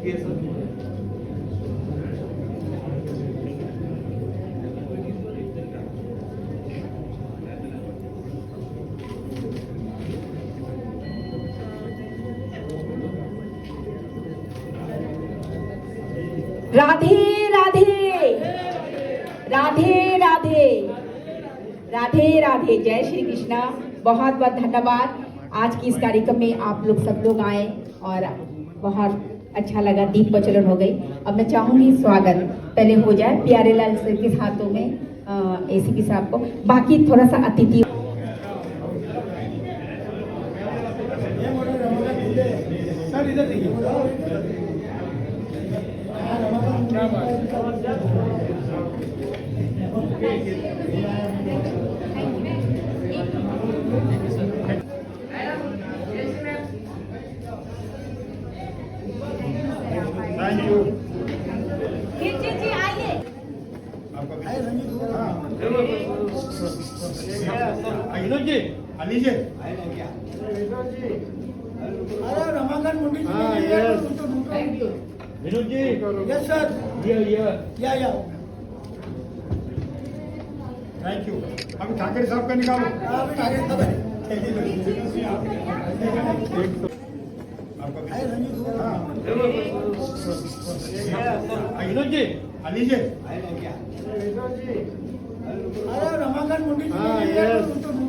राधे राधे राधे राधे राधे राधे। जय श्री कृष्णा। बहुत बहुत धन्यवाद। आज की इस कार्यक्रम में आप लोग सब लोग आए और बहुत अच्छा लगा। दीप प्रज्वलन हो गई। अब मैं चाहूंगी स्वागत पहले हो जाए प्यारे लाल सर के हाथों में, एसीपी साहब को, बाकी थोड़ा सा अतिथि। विनोद जी, लीजिए। अरे Ramakant Munde ji, thank you Vinod ji. Yes sir. Yeah thank you. अभी ठाकरे साहब का निकालो। अभी ठाकरे साहब है। विनोद जी, लीजिए। अरे Ramakant Munde ji,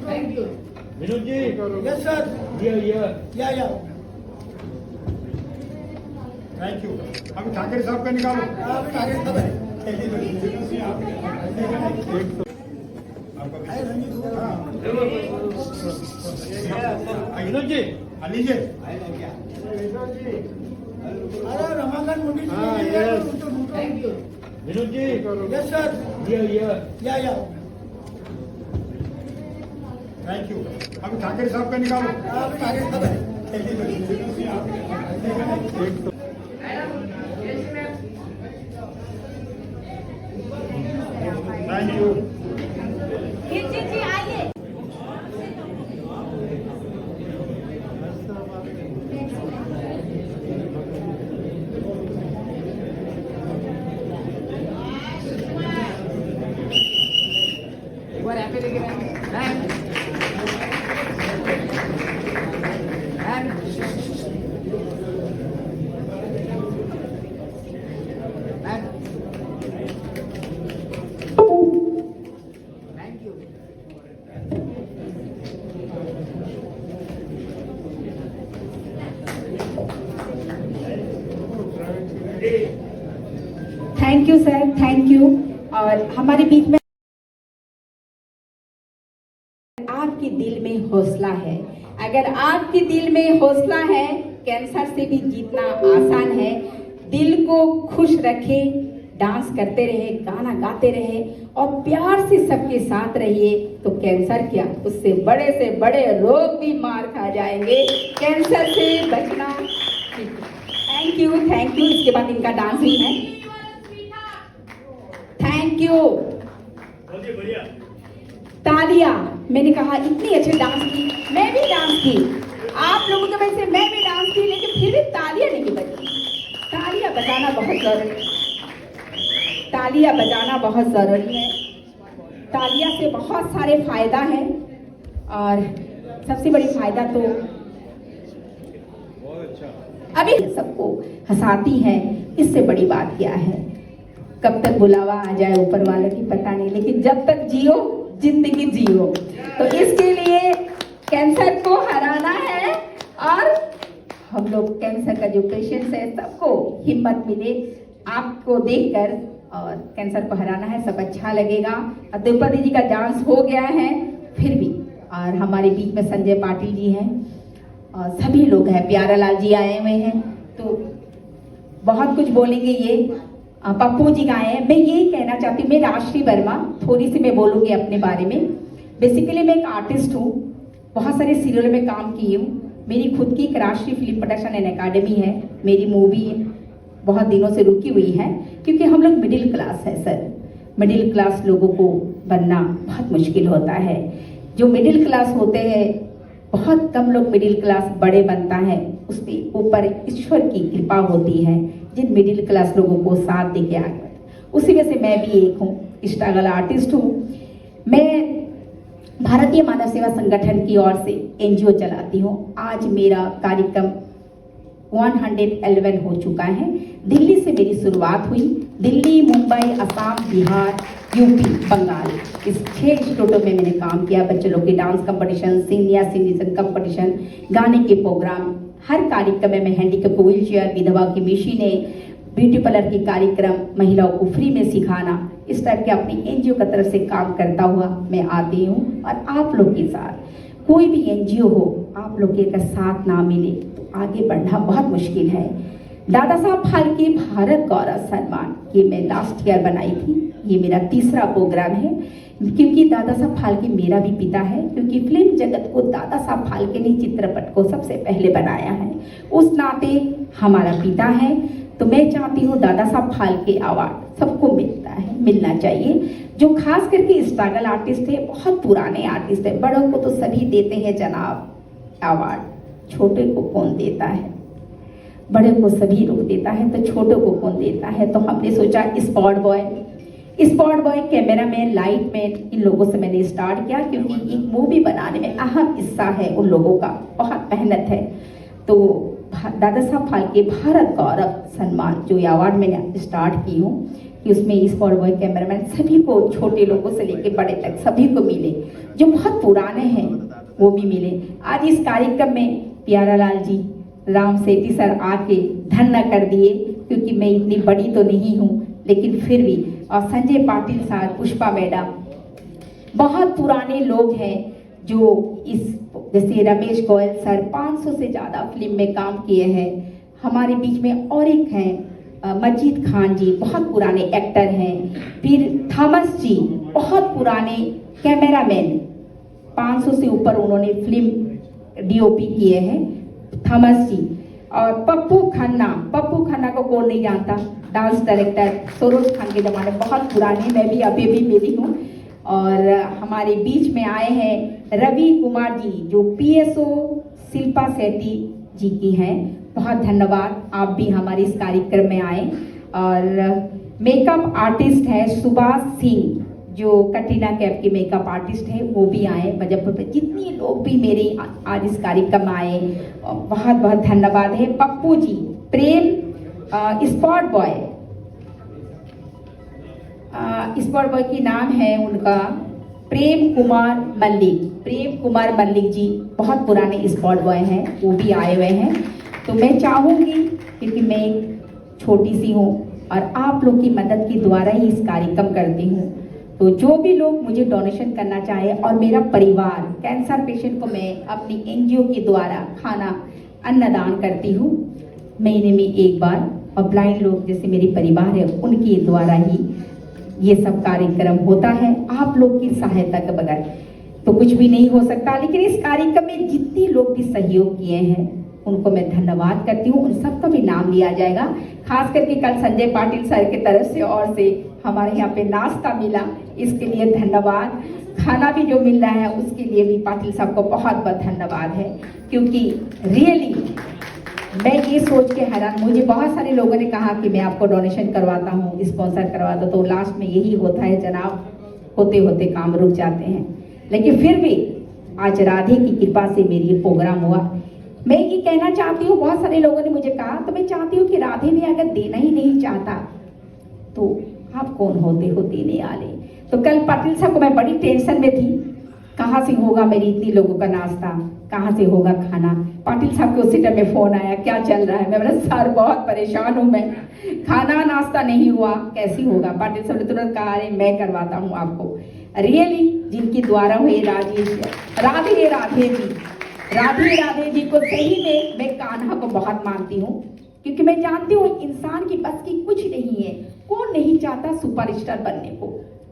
thank you Vinod ji. Yes sir. Yeah thank you. अभी ठाकरे साहब का निकालो। अभी ठाकरे साहब है। विनोद जी, लीजिए। अरे Ramakant Munde ji, thank you Vinod ji. Yes sir. Yeah thank you. अभी ठाकरे साहब का निकालो। अभी ठाकरे साहब है। Thank you. Thank you sir, thank you. और हमारे बीच में आपके दिल में हौसला है। अगर आपके दिल में हौसला है, कैंसर से भी जीतना आसान है। दिल को खुश रखे, डांस करते रहे, गाना गाते रहे और प्यार से सबके साथ रहिए तो कैंसर क्या, उससे बड़े रोग भी मार खा जाएंगे। कैंसर से बचना। Thank you, thank you. इसके बाद इनका डांस भी है। Thank you. तालियां। मैंने कहा इतनी अच्छी डांस की, मैं भी डांस की, आप लोगों के वजह से मैं भी डांस की, लेकिन फिर भी तालियां नहीं बजी। तालियां बजाना बहुत जरूरी है। तालियां बजाना बहुत जरूरी है। तालियां से बहुत सारे फायदा है और सबसे बड़ी फायदा तो अभी सबको हंसाती है। इससे बड़ी बात क्या है? कब तक बुलावा आ जाए ऊपर वाले की पता नहीं, लेकिन जब तक जियो जिंदगी जियो। तो इसके लिए कैंसर को हराना है और हम लोग कैंसर का जो पेशेंट्स है सबको हिम्मत मिले आपको देखकर, और कैंसर को हराना है। सब अच्छा लगेगा। और द्रौपदी जी का डांस हो गया है फिर भी, और हमारे बीच में संजय पाटिल जी हैं और सभी लोग हैं, प्यारा लाल जी आए हुए हैं, तो बहुत कुछ बोलेंगे। ये पप्पू जी गाए हैं। मैं यही कहना चाहती हूँ, मैं राष्ट्रीय वर्मा, थोड़ी सी मैं बोलूँगी अपने बारे में। बेसिकली मैं एक आर्टिस्ट हूँ, बहुत सारे सीरियलों में काम की हूँ। मेरी खुद की एक राष्ट्रीय फिल्म प्रोडक्शन एंड एकेडमी है। मेरी मूवी बहुत दिनों से रुकी हुई है क्योंकि हम लोग मिडिल क्लास है सर। मिडिल क्लास लोगों को बनना बहुत मुश्किल होता है। जो मिडिल क्लास होते हैं, बहुत कम लोग मिडिल क्लास बड़े बनता है, उसके ऊपर ईश्वर की कृपा होती है। जिन मिडिल क्लास लोगों को साथ दे के आगे बढ़े। उसी में से मैं भी एक हूँ, स्ट्रगल आर्टिस्ट हूँ। मैं भारतीय मानव सेवा संगठन की ओर से एनजीओ चलाती हूँ। आज मेरा कार्यक्रम 111 हो चुका है। दिल्ली से मेरी शुरुआत हुई। दिल्ली, मुंबई, असम, बिहार, यूपी, बंगाल, इस 6 स्टेटों में मैंने काम किया। बच्चे लोग के dance competition, senior citizen competition, गाने के प्रोग्राम, हर कार्यक्रम में मैं हैंडीकैप व्हील चेयर, विधवा की मशीनें, ब्यूटी पार्लर के कार्यक्रम, महिलाओं को फ्री में सिखाना, इस टाइप के अपनी एनजीओ की तरफ से काम करता हुआ मैं आती हूँ। और आप लोग के साथ कोई भी एनजीओ हो, आप लोग के साथ ना मिले तो आगे बढ़ना बहुत मुश्किल है। दादा साहब फाल्के भारत गौरव सम्मान, ये मैं लास्ट ईयर बनाई थी। ये मेरा तीसरा प्रोग्राम है, क्योंकि दादा साहब फाल्के मेरा भी पिता है, क्योंकि फिल्म जगत को दादा साहब फाल्के ने चित्रपट को सबसे पहले बनाया है, उस नाते हमारा पिता है। तो मैं चाहती हूँ दादा साहब फाल्के अवार्ड सबको मिलता है, मिलना चाहिए। जो खास करके स्ट्रगल आर्टिस्ट है, बहुत पुराने आर्टिस्ट है, बड़ों को तो सभी देते हैं जनाब अवार्ड, छोटे को कौन देता है? बड़े को सभी लोग देता है, तो छोटे को कौन देता है? तो हमने सोचा spot boy, cameraman, light man, इन लोगों से मैंने स्टार्ट किया, क्योंकि एक मूवी बनाने में अहम हिस्सा है उन लोगों का, बहुत मेहनत है। तो दादा साहब फाल्के भारत गौरव सम्मान जो ये अवार्ड मैंने स्टार्ट की हूँ, कि उसमें स्पॉट बॉय, कैमरामैन सभी को, छोटे लोगों से लेके बड़े तक सभी को मिले। जो बहुत पुराने हैं वो भी मिले। आज इस कार्यक्रम में प्यारालाल जी, राम सेठी सर आके धन्य कर दिए, क्योंकि मैं इतनी बड़ी तो नहीं हूँ, लेकिन फिर भी, और संजय पाटिल सर, पुष्पा मैडम, बहुत पुराने लोग हैं जो इस, जैसे रमेश गोयल सर 500 से ज़्यादा फिल्म में काम किए हैं। हमारे बीच में और एक हैं मजीद खान जी, बहुत पुराने एक्टर हैं। फिर थॉमस जी, बहुत पुराने कैमरामैन, 500 से ऊपर उन्होंने फिल्म डीओपी किए हैं, थॉमस जी। और पप्पू खन्ना को कौन नहीं जानता, डांस डायरेक्टर, सरोज खान के ज़माने बहुत पुराने, मैं भी अभी भी मिली हूँ। और हमारे बीच में आए हैं रवि कुमार जी, जो पीएसओ शिल्पा शेट्टी जी की हैं, बहुत धन्यवाद, आप भी हमारे इस कार्यक्रम में आए। और मेकअप आर्टिस्ट है सुभाष सिंह, जो कटरीना कैफ के मेकअप आर्टिस्ट है, वो भी आए मुजफ्फरपुर। जितने लोग भी मेरे आज इस कार्यक्रम में आए, बहुत बहुत धन्यवाद है। पप्पू जी, प्रेम, स्पॉट बॉय की नाम है उनका प्रेम कुमार मल्लिक जी, बहुत पुराने स्पॉट बॉय हैं, वो भी आए हुए हैं। तो मैं चाहूँगी, क्योंकि मैं छोटी सी हूँ और आप लोग की मदद के द्वारा ही इस कार्यक्रम करती हूँ, तो जो भी लोग मुझे डोनेशन करना चाहे, और मेरा परिवार कैंसर पेशेंट को मैं अपनी एनजीओ के द्वारा खाना अन्नदान करती हूँ महीने में एक बार, और ब्लाइंड लोग जैसे मेरे परिवार है उनके द्वारा ही ये सब कार्यक्रम होता है। आप लोग की सहायता के बगैर तो कुछ भी नहीं हो सकता। लेकिन इस कार्यक्रम में जितने लोग भी सहयोग किए हैं उनको मैं धन्यवाद करती हूँ, उन सबका भी नाम लिया जाएगा। खास करके कल संजय पाटिल सर की तरफ से और से हमारे यहाँ पे नाश्ता मिला, इसके लिए धन्यवाद। खाना भी जो मिल रहा है उसके लिए भी पाटिल साहब को बहुत बहुत धन्यवाद है, क्योंकि रियली मैं ये सोच के हैरान, मुझे बहुत सारे लोगों ने कहा कि मैं आपको डोनेशन करवाता हूँ, स्पॉन्सर करवाता, तो लास्ट में यही होता है जनाब, होते होते काम रुक जाते हैं। लेकिन फिर भी आज राधे की कृपा से मेरी ये प्रोग्राम हुआ। मैं ये कहना चाहती हूँ, बहुत सारे लोगों ने मुझे कहा, तो मैं चाहती हूँ कि राधे ने अगर देना ही नहीं चाहता तो आप कौन होते हो देने वाले। तो कल पाटिल साहब को मैं बड़ी टेंशन में थी, कहाँ से होगा मेरी इतनी लोगों का नाश्ता, कहाँ से होगा खाना। पाटिल साहब के उसी टाइम में फोन आया, क्या चल रहा है? मैं बोला सर बहुत परेशान हूँ, मैं खाना नाश्ता नहीं हुआ, कैसी होगा? पाटिल साहब ने तुरंत कहा, अरे मैं करवाता हूँ आपको। रियली जिनके द्वारा हुए राधे जी को सही में मैं कान्हा को बहुत मानती हूँ, क्योंकि मैं जानती हूँ इंसान की बस की कुछ नहीं है। कौन नहीं चाहता सुपरस्टार बनने को?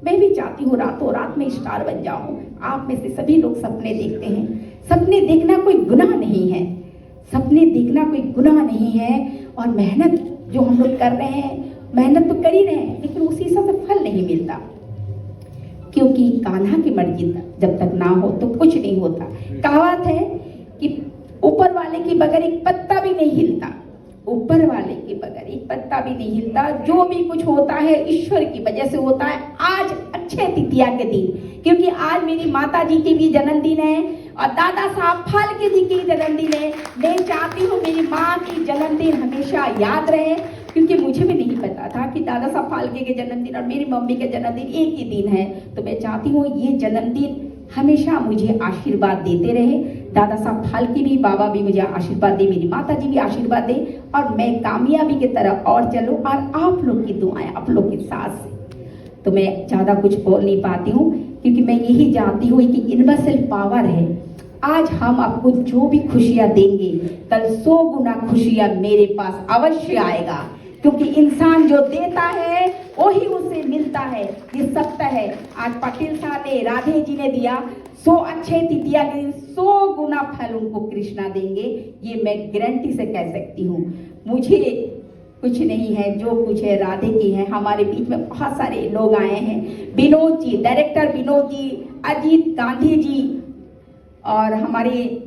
मैं भी चाहती हूँ रातों रात में स्टार बन जाऊँ। आप में से सभी लोग सपने देखते हैं, सपने देखना कोई गुनाह नहीं है, सपने देखना कोई गुनाह नहीं है। और मेहनत जो हम लोग कर रहे हैं, मेहनत तो कर ही रहे हैं, लेकिन उसी हिसाब से फल नहीं मिलता, क्योंकि कान्हा की मर्जी जब तक ना हो तो कुछ नहीं होता। कहावत है कि ऊपर वाले के बगैर एक पत्ता भी नहीं हिलता, ऊपर वाले के बगैर एक एक पत्ता भी नहीं हिलता। जो भी कुछ होता है ईश्वर की वजह से होता है। आज अक्षय तृतीया के दिन, क्योंकि आज मेरी माता जी की भी जन्मदिन है और दादा साहब फाल्के जी की जन्मदिन है। मैं चाहती हूँ मेरी माँ की जन्मदिन हमेशा याद रहे, क्योंकि मुझे भी नहीं पता था कि दादा साहब फाल्के के जन्मदिन और मेरी मम्मी के जन्मदिन एक ही दिन है। तो मैं चाहती हूँ ये जन्मदिन हमेशा मुझे आशीर्वाद देते रहे। दादा साहब फाल्के भी, बाबा भी मुझे आशीर्वाद दे, मेरी माता जी भी आशीर्वाद दे और मैं कामयाबी की तरफ और चलूं और आप लोग की दुआएं आप लोग के साथ से। तो मैं ज़्यादा कुछ बोल नहीं पाती हूँ, क्योंकि मैं यही जानती हूँ कि यूनिवर्सल पावर है। आज हम आपको जो भी खुशियाँ देंगे, कल 100 गुना खुशियाँ मेरे पास अवश्य आएगा, क्योंकि इंसान जो देता है वही उसे मिलता है। ये सत्य है। आज पाटिल साहब ने, राधे जी ने दिया, 100 अक्षय तृतीया के दिन 100 गुना फल उनको कृष्णा देंगे। ये मैं गारंटी से कह सकती हूँ। मुझे कुछ नहीं है, जो कुछ है राधे की है। हमारे बीच में बहुत सारे लोग आए हैं। विनोद जी, डायरेक्टर विनोद जी, अजीत गांधी जी और हमारे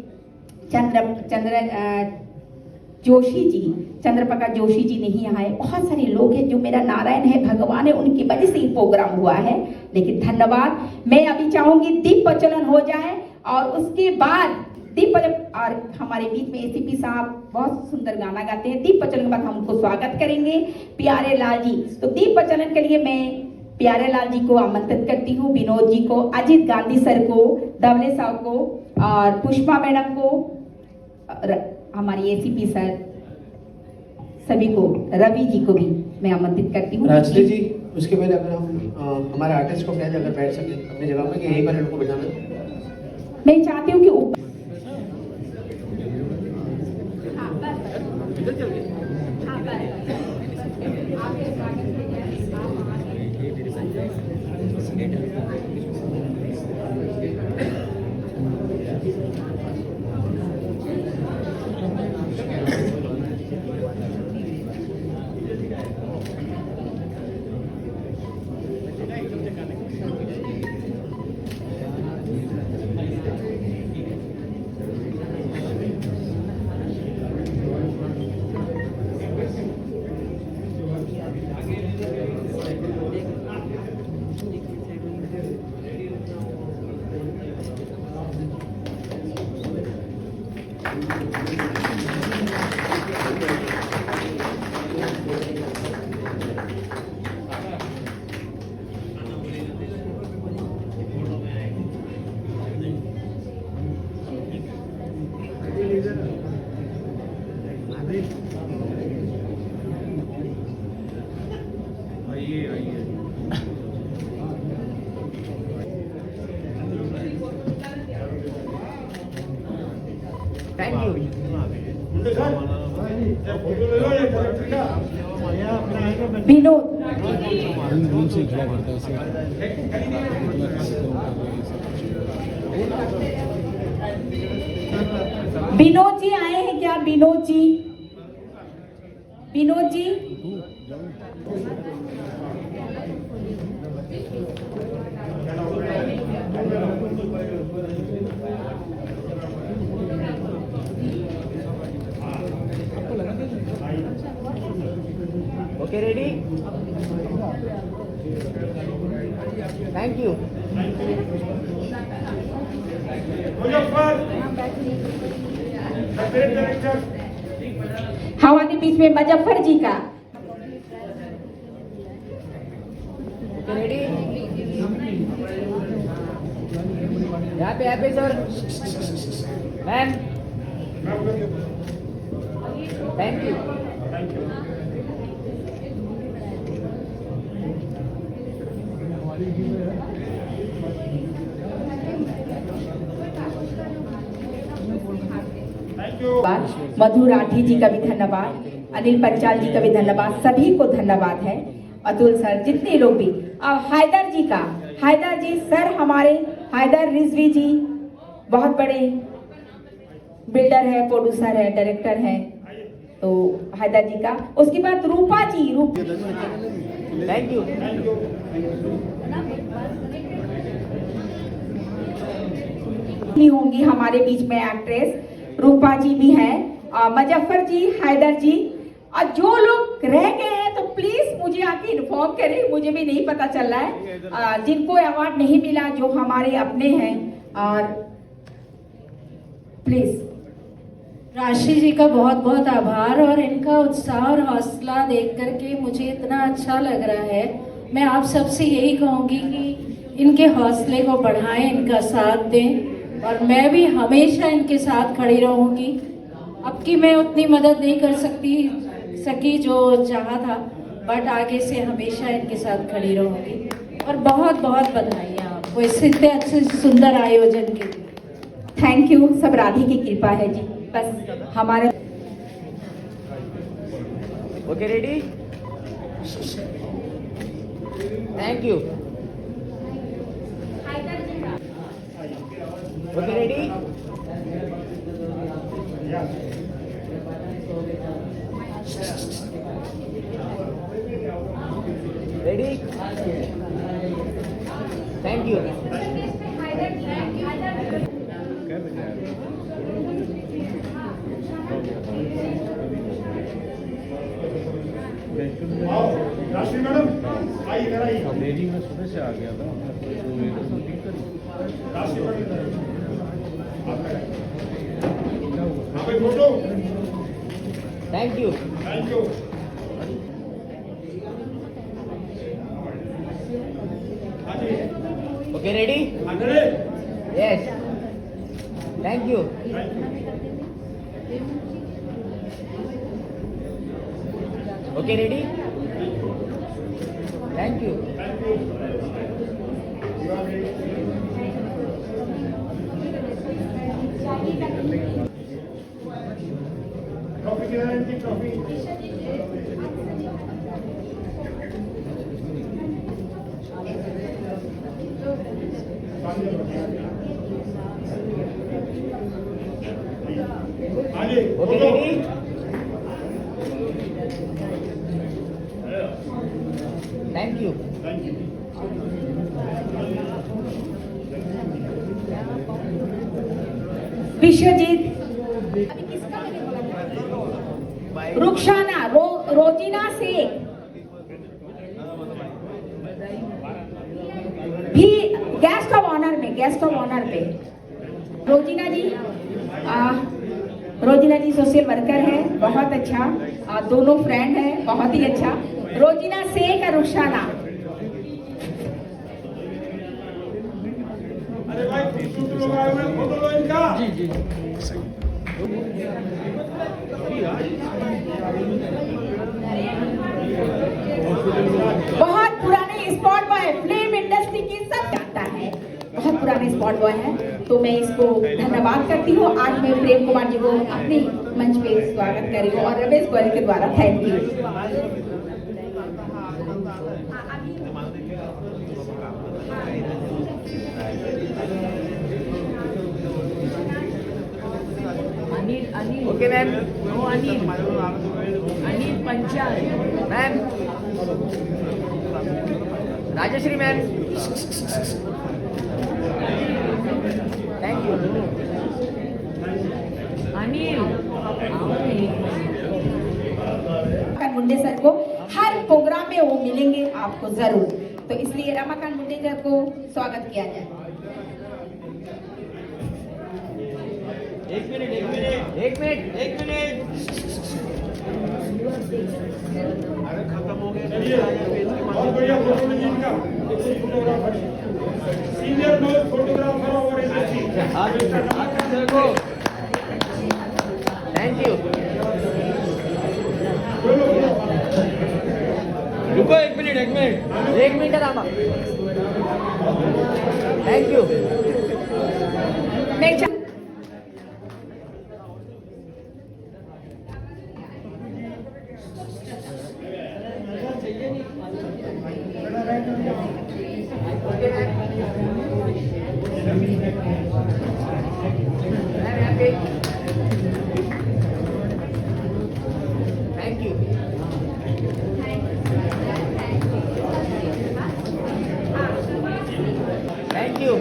जोशी जी, चंद्रप्रकाश जोशी जी नहीं आए। बहुत सारे लोग हैं। जो मेरा नारायण है, भगवान है, उनकी वजह से ही प्रोग्राम हुआ है। लेकिन धन्यवाद। मैं अभी चाहूंगी दीप प्रज्वलन हो जाए और उसके बाद और हमारे बीच में एसीपी साहब बहुत सुंदर गाना गाते हैं। दीप प्रज्वलन के बाद हम उनको स्वागत करेंगे, प्यारे लाल जी। तो दीप प्रज्वलन के लिए मैं प्यारे लाल जी को आमंत्रित करती हूँ, विनोद जी को, अजीत गांधी सर को, धवले साहब को और पुष्पा मैडम को, हमारी एसीपी सर, सभी को, रवि जी को भी मैं आमंत्रित करती हूँ। राजश्री जी, उसके पहले अगर हम हमारे आर्टिस्ट को कह दें अगर बैठ सके अपनी जगह पर, कि यहीं पर इनको बिठाना। मैं चाहती हूँ कि थैंक यू। विनोद, विनोद जी आए हैं क्या? Vinod ji, Vinod ji, okay, ready? Thank you. हमारे बीच में मुजफ्फर जी का। Okay, ready? यहाँ पे सर, मैम, थैंक यू। मधु राठी जी का भी धन्यवाद, अनिल पंचाल जी का भी धन्यवाद, सभी को धन्यवाद है। अतुल सर, जितने लोग भी, और हैदर जी का, हैदर जी सर, हमारे हैदर रिजवी जी बहुत बड़े बिल्डर है, प्रोड्यूसर है, डायरेक्टर है, तो हैदर जी का। उसके बाद रूपा जी, थैंक यू। होंगी हमारे बीच में एक्ट्रेस रूपा जी भी हैं, मुजफ्फर जी, हैदर जी, और जो लोग रह गए हैं तो प्लीज मुझे आके इन्फॉर्म करें, मुझे भी नहीं पता चल रहा है। जिनको अवार्ड नहीं मिला, जो हमारे अपने हैं, और प्लीज। राशि जी का बहुत बहुत आभार, और इनका उत्साह और हौसला देख करके मुझे इतना अच्छा लग रहा है। मैं आप सबसे यही कहूँगी कि इनके हौसले को बढ़ाएं, इनका साथ दें, और मैं भी हमेशा इनके साथ खड़ी रहूँगी। अब की मैं उतनी मदद नहीं कर सकी जो चाहा था, बट आगे से हमेशा इनके साथ खड़ी रहूँगी। और बहुत बहुत बधाइयाँ आपको इस इतने अच्छे सुंदर आयोजन के लिए। थैंक यू, सब राधे की कृपा है जी। बस हमारे okay ready? Thank you. Okay ready? Ready? Thank you. राशि मैडम आइए, इधर आइए। मेरी मैं सुबह से आ गया था, राशि मैडम आप एक photo. Thank you. Thank you. हाँ जी, ओके रेडी? अंदर yes. Thank you. Okay ready? Thank you. Trophy किधर है इनकी? ट्रॉफी आगे। Okay ready? Thank you. Thank you. Vishwajeet, Rukhsana, Rozina Shaikh भी गेस्ट ऑफ ऑनर पे। रोजीना जी सोशल वर्कर है, बहुत अच्छा। दोनों फ्रेंड है, बहुत ही अच्छा। रोजीना शेख और रुखसाना। अरे भाई, 30 लोग आए हुए हैं, फोटो लो इनका। जी जी। बहुत पुराने स्पॉट बॉय, फिल्म इंडस्ट्री की सब जानता है, बहुत पुराने स्पॉट बॉय है। तो मैं इसको धन्यवाद करती हूँ। आज मैं प्रेम कुमार जी को अपने मंच पे स्वागत कर रही हूँ, और रमेश गोयल के द्वारा। Thank you. Okay ma'am. Anil Panchal ma'am. Rajshree ma'am. Thank you. Anil Munde sir को हर प्रोग्राम में वो मिलेंगे आपको जरूर, तो इसलिए रमाकांत मुंडे सर को स्वागत किया जाए। एक मिनट। चलिए, बहुत बढ़िया फोटो लीजिए इनका। Photographer, senior most photographer over industry. Thank you. रुको एक मिनट थांबा। Thank you. मैं थैंक यू। Thank you.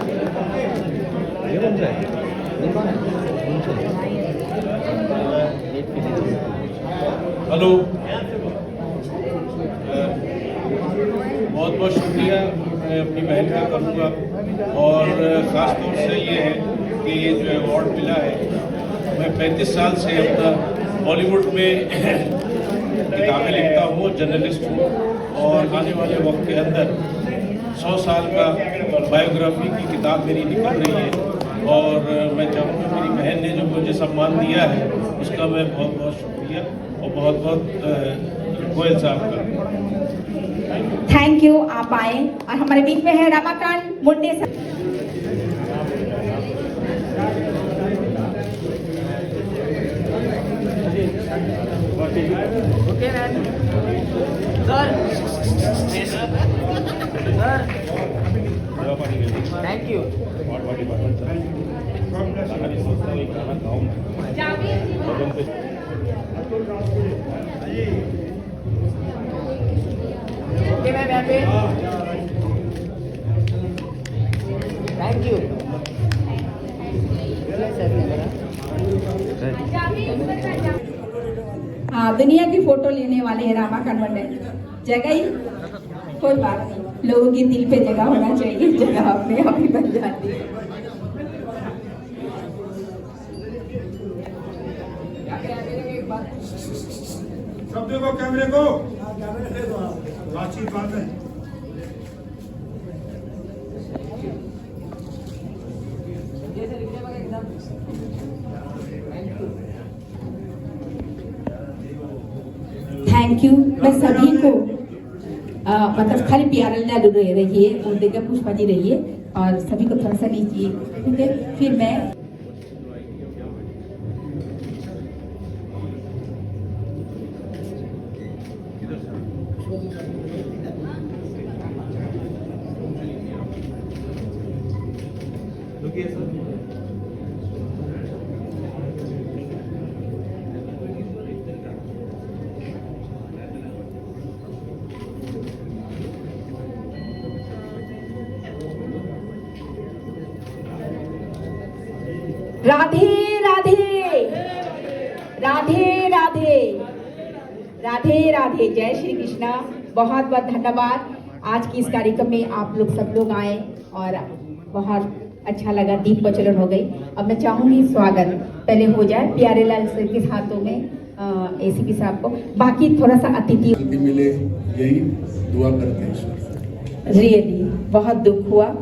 ये बन जाए। बहुत बहुत शुक्रिया मैं अपनी बहन का करूँगा। और ख़ास तौर से ये है कि ये जो अवार्ड मिला है, मैं 35 साल से अपना बॉलीवुड में किताबें लिखता हूँ, जर्नलिस्ट हूँ, और आने वाले वक्त के अंदर 100 साल का बायोग्राफी की किताब मेरी निकल रही है। और मैं चाहूँगा मेरी बहन ने जो मुझे सम्मान दिया है उसका मैं बहुत बहुत शुक्रिया और बहुत बहुत गोयल साहब का। थैंक यू, आप आए। और हमारे बीच में है Ramakant Munde sir. Okay ma'am sir thank you okay ma'am यहाँ पे थैंक यू हाँ, दुनिया की फोटो लेने वाले हैं रमाकांत मुंडे। जगह ही कोई बात नहीं, लोगों के दिल पे जगह होना चाहिए, जगह अपने आप ही बन जाती है। सब देखो कैमरे को, बातचीत बात है। Thank you. मैं सभी को मतलब खाली प्यार रहिए, मुद्दे का पुष्पा जी रहिए, और सभी को थोड़ा सा लीजिए, ठीक है? फिर मैं राधे राधे राधे राधे राधे राधे, जय श्री कृष्णा। बहुत बहुत धन्यवाद। आज की इस कार्यक्रम में आप लोग सब लोग आए और बहुत अच्छा लगा, दीप प्रज्वलन हो गई। अब मैं चाहूंगी स्वागत पहले हो जाए प्यारेलाल सर के हाथों में, एसीपी साहब को, बाकी थोड़ा सा अतिथि मिले, यही दुआ करते हैं। रियली बहुत दुख हुआ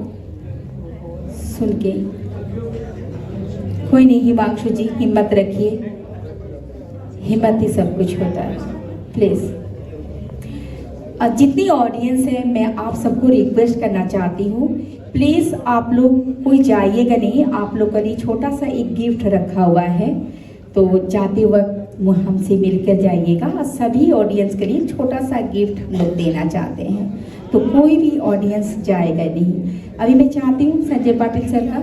सुन के। कोई नहीं, हिमांशु जी हिम्मत रखिए, हिम्मत ही सब कुछ होता है। प्लीज जितनी ऑडियंस है, मैं आप सबको रिक्वेस्ट करना चाहती हूँ, प्लीज आप लोग कोई जाइएगा नहीं। आप लोग के लिए छोटा सा एक गिफ्ट रखा हुआ है, तो जाते वक्त हमसे मिलकर जाइएगा। और सभी ऑडियंस के लिए छोटा सा गिफ्ट हम लोग देना चाहते हैं, तो कोई भी ऑडियंस जाएगा नहीं। अभी मैं चाहती हूँ संजय पाटिल सर का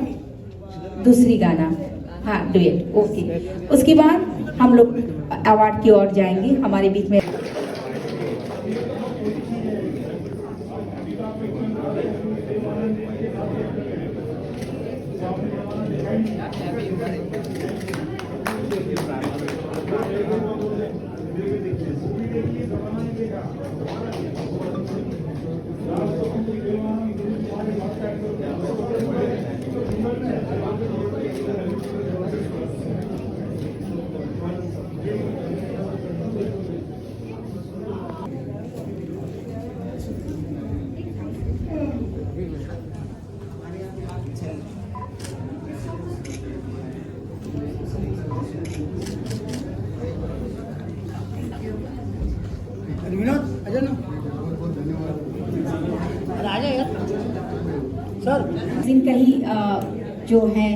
दूसरी गाना, हाँ डुएट, ओके। उसके बाद हम लोग अवार्ड की ओर जाएंगे। हमारे बीच में जिनका ही जो है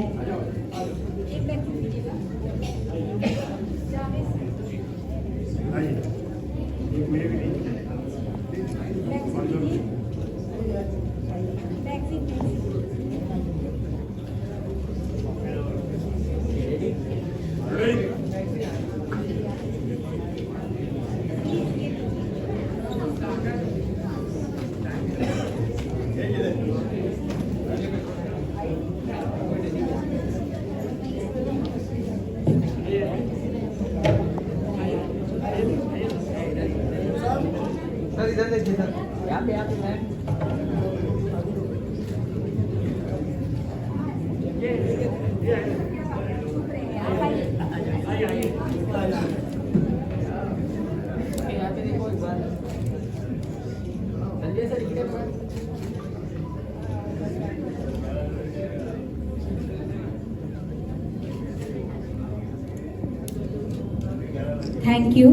यहाँ पे मैम यहाँ पे देखो एक बार संजय सर इधर थैंक यू।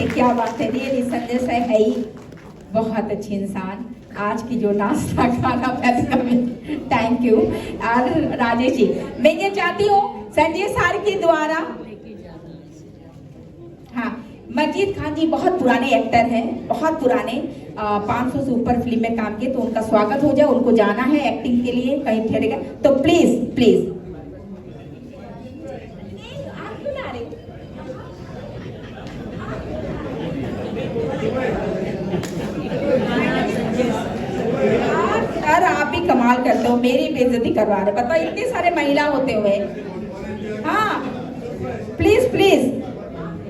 क्या बात है रियली संजय सर है ही बहुत अच्छे इंसान। आज की जो नाश्ता खाना थैंक यू। और राजेश जी मैं ये चाहती हूँ संजय सर के द्वारा, हाँ मजीद खान जी बहुत पुराने एक्टर हैं, बहुत पुराने 500 से ऊपर फिल्म में काम किए, तो उनका स्वागत हो जाए, उनको जाना है एक्टिंग के लिए कहीं ठहरेगा, तो प्लीज प्लीज। यार आप भी कमाल करते हो, मेरी बेइज्जती करवा रहे, पता इतने सारे महिला होते हुए। हाँ प्लीज प्लीज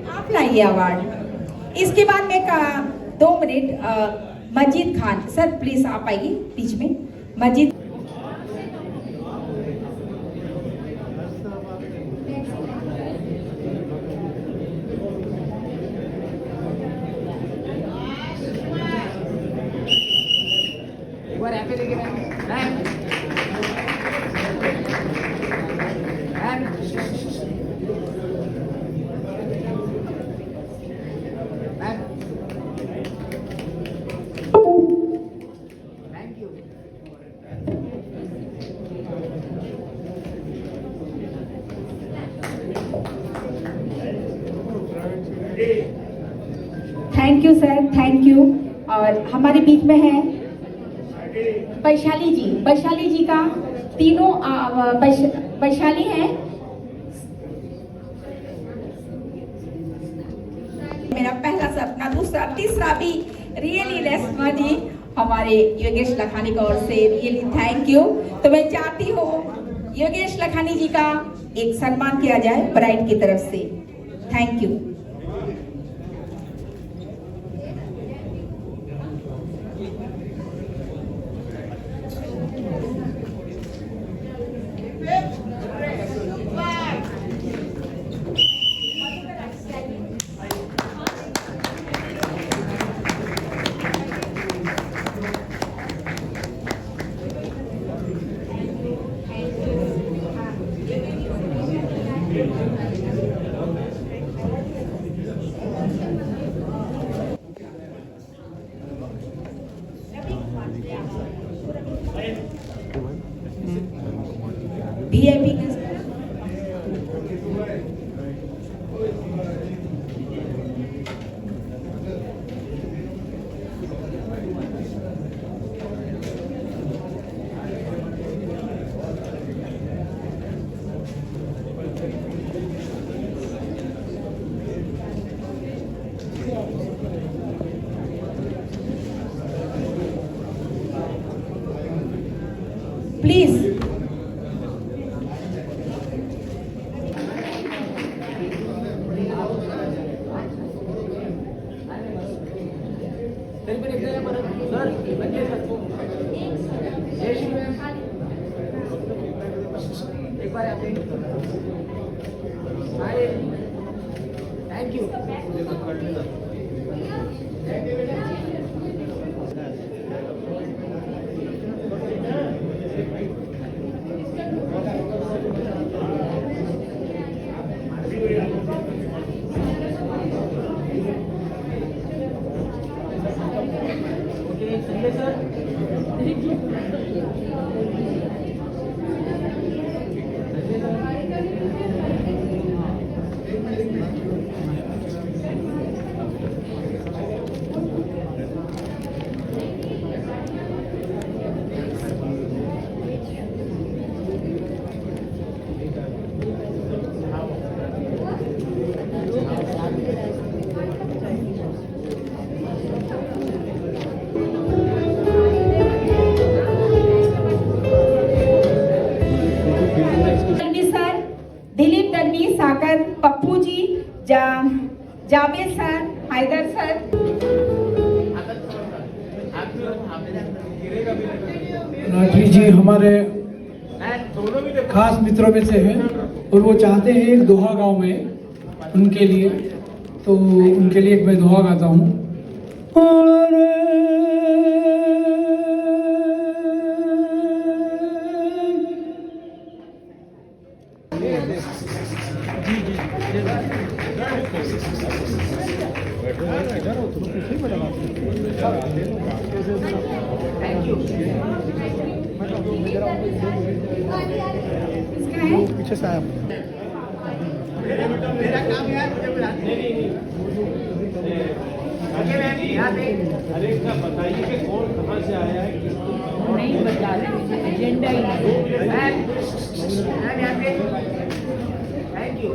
आप लाइए अवार्ड। इसके बाद में 2 minute Majeed Khan sir please आप आइए बीच में। मजीद यहाँ पे देखिए ma'am thank you. Thank you sir, thank you. और हमारे बीच में है वैशाली जी, वैशाली जी का तीनों वैशाली है, मेरा पहला सपना, दूसरा तीसरा भी रियली रेशमा जी हमारे योगेश लखानी की ओर से रियली थैंक यू। तो मैं चाहती हूँ योगेश लखानी जी का एक सम्मान किया जाए ब्राइड की तरफ से। Thank you. VIP प्लीज एक बार आप thank you. Sanjay sir Dalvi sir, Dilip Dalvi, Sagar Pappu ji, Javed sir, Haidar sir. Rathi ji हमारे खास मित्रों में से हैं और वो चाहते हैं एक दोहा गाँव में उनके लिए, तो उनके लिए एक मैं दोहा गाता हूँ। Thank you. पीछे से आया मेरा काम यार मुझे बुलाते नहीं। ओके मैम, यहाँ पे अरे का बताइए कि कौन कहाँ से आया है, किसको नहीं बता रहे, एजेंडा ही नहीं। मैम यहाँ पे थैंक यू।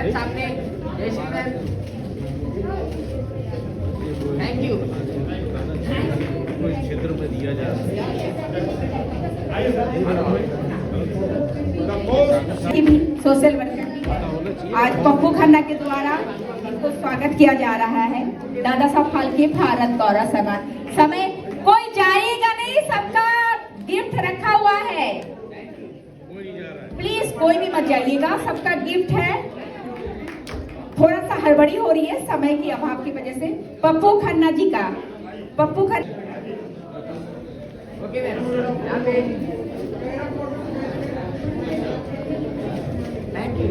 सामने जय श्री मैम, थैंक यू। क्षेत्र में दिया जा रहा की भी सोशल वर्कर आज पप्पू खन्ना के द्वारा इनको स्वागत किया जा रहा है। दादा साहब फाल्के भारत गौरव सम्मान। समय कोई जाएगा नहीं, सबका गिफ्ट रखा हुआ है, प्लीज कोई भी मत जाइएगा, सबका गिफ्ट है। थोड़ा सा हड़बड़ी हो रही है समय की अभाव की वजह से। पप्पू खन्ना जी का, पप्पू खन्ना ओके मैम, यहाँ पे थैंक यू।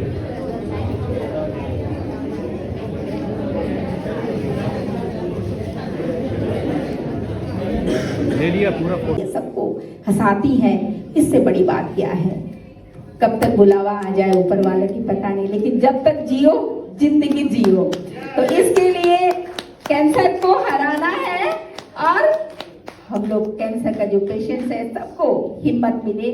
ले लिया पूरा ये सबको हंसाती है, इससे बड़ी बात क्या है। कब तक बुलावा आ जाए ऊपर वाले की पता नहीं, लेकिन जब तक जियो जिंदगी जियो। तो इसके लिए कैंसर को हराना है और हम लोग कैंसर का जो पेशेंट्स है सबको हिम्मत मिले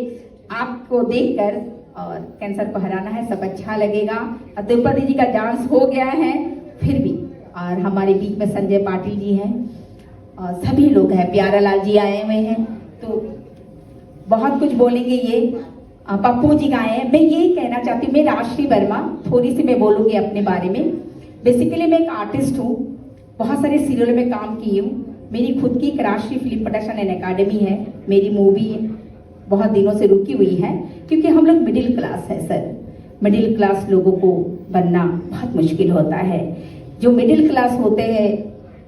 आपको देखकर, और कैंसर को हराना है, सब अच्छा लगेगा। और द्रौपदी जी का डांस हो गया है फिर भी, और हमारे बीच में संजय पाटिल जी हैं और सभी लोग हैं, प्यारा लाल जी आए हुए हैं, तो बहुत कुछ बोलेंगे। ये पप्पू जी का आए हैं। मैं ये कहना चाहती हूँ, मैं राजश्री वर्मा, थोड़ी सी मैं बोलूँगी अपने बारे में। बेसिकली मैं एक आर्टिस्ट हूँ, बहुत सारे सीरियलों में काम की हूँ। मेरी खुद की एक Rajshree film production and academy है। मेरी मूवी बहुत दिनों से रुकी हुई है क्योंकि हम लोग मिडिल क्लास है सर। मिडिल क्लास लोगों को बनना बहुत मुश्किल होता है। जो मिडिल क्लास होते हैं,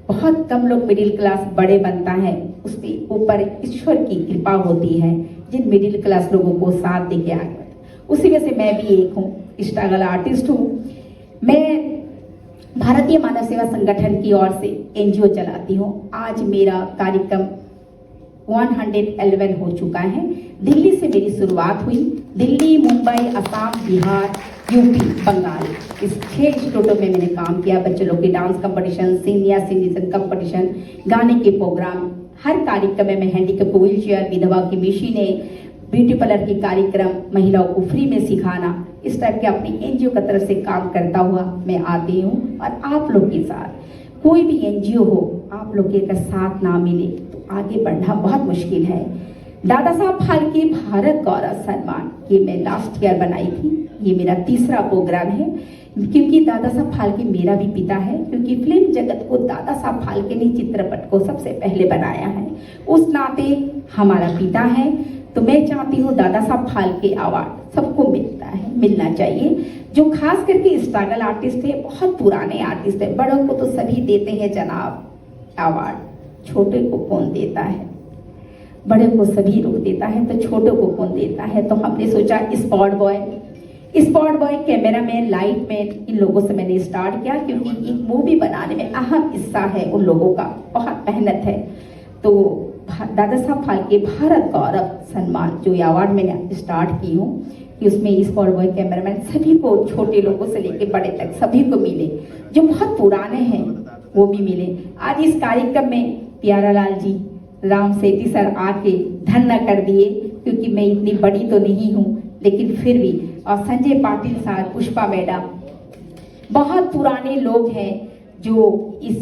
बहुत कम लोग मिडिल क्लास बड़े बनता है, उसके ऊपर ईश्वर की कृपा होती है जिन मिडिल क्लास लोगों को साथ देके आगे। उसी वजह से मैं भी एक हूँ, स्ट्रगल आर्टिस्ट हूँ। मैं भारतीय मानव सेवा संगठन की ओर से एनजीओ चलाती हूँ। आज मेरा कार्यक्रम 111 हो चुका है। दिल्ली से मेरी शुरुआत हुई। दिल्ली, मुंबई, असम, बिहार, यूपी, बंगाल, इस 6 स्टेटों में मैंने काम किया। बच्चों लोग के dance competition, senior citizen competition, गाने के प्रोग्राम, हर कार्यक्रम में मैं हैंडीकैप को व्हील चेयर, विधवा की मशीनें, ब्यूटी पार्लर के कार्यक्रम, महिलाओं को फ्री में सिखाना, इस टाइप के अपनी एनजीओ की तरफ से काम करता हुआ मैं आती हूँ। और आप लोग के साथ कोई भी एनजीओ हो, आप लोग के अगर साथ ना मिले तो आगे बढ़ना बहुत मुश्किल है। दादा साहब फाल्के भारत गौरव सम्मान ये मैं लास्ट ईयर बनाई थी। ये मेरा तीसरा प्रोग्राम है क्योंकि दादा साहब फाल्के मेरा भी पिता है, क्योंकि फिल्म जगत को दादा साहब फाल्के ने चित्रपट को सबसे पहले बनाया है, उस नाते हमारा पिता है। तो मैं चाहती हूँ दादा साहब फाल्के अवार्ड सबको मिलता है, मिलना चाहिए। जो खास करके स्ट्रगल आर्टिस्ट है, बहुत पुराने आर्टिस्ट है, बड़ों को तो सभी देते हैं जनाब अवार्ड, छोटे को कौन देता है? बड़े को सभी लोग देता है, तो छोटे को कौन देता है? तो हमने सोचा spot boy, cameraman, light man, इन लोगों से मैंने स्टार्ट किया क्योंकि एक मूवी बनाने में अहम हिस्सा है उन लोगों का, बहुत मेहनत है। तो दादा साहब फाल्के भारत गौरव सम्मान जो ये अवार्ड मैंने स्टार्ट की हूँ कि उसमें स्पॉट बॉय, कैमरामैन सभी को, छोटे लोगों से लेकर बड़े तक सभी को मिले। जो बहुत पुराने हैं वो भी मिले। आज इस कार्यक्रम में प्यारालाल जी, राम सेठी सर आके धन्य कर दिए, क्योंकि मैं इतनी बड़ी तो नहीं हूँ लेकिन फिर भी, और संजय पाटिल सर, पुष्पा मैडम, बहुत पुराने लोग हैं जो इस,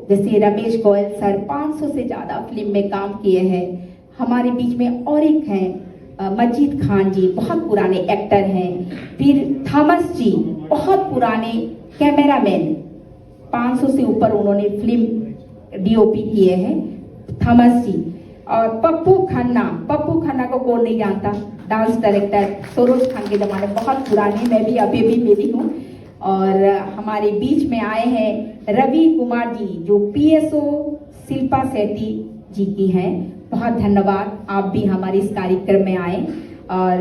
जैसे रमेश गोयल सर 500 से ज़्यादा फिल्म में काम किए हैं। हमारे बीच में और एक हैं मजीद खान जी, बहुत पुराने एक्टर हैं। फिर थॉमस जी, बहुत पुराने कैमरामैन, 500 से ऊपर उन्होंने फिल्म डीओपी किए हैं, थॉमस जी। और पप्पू खन्ना को कौन नहीं जानता, डांस डायरेक्टर, सरोज खान के ज़माने, बहुत पुराने, मैं भी अभी भी मिली हूँ। और हमारे बीच में आए हैं रवि कुमार जी, जो पीएसओ शिल्पा शेट्टी जी की हैं, बहुत धन्यवाद, आप भी हमारे इस कार्यक्रम में आए। और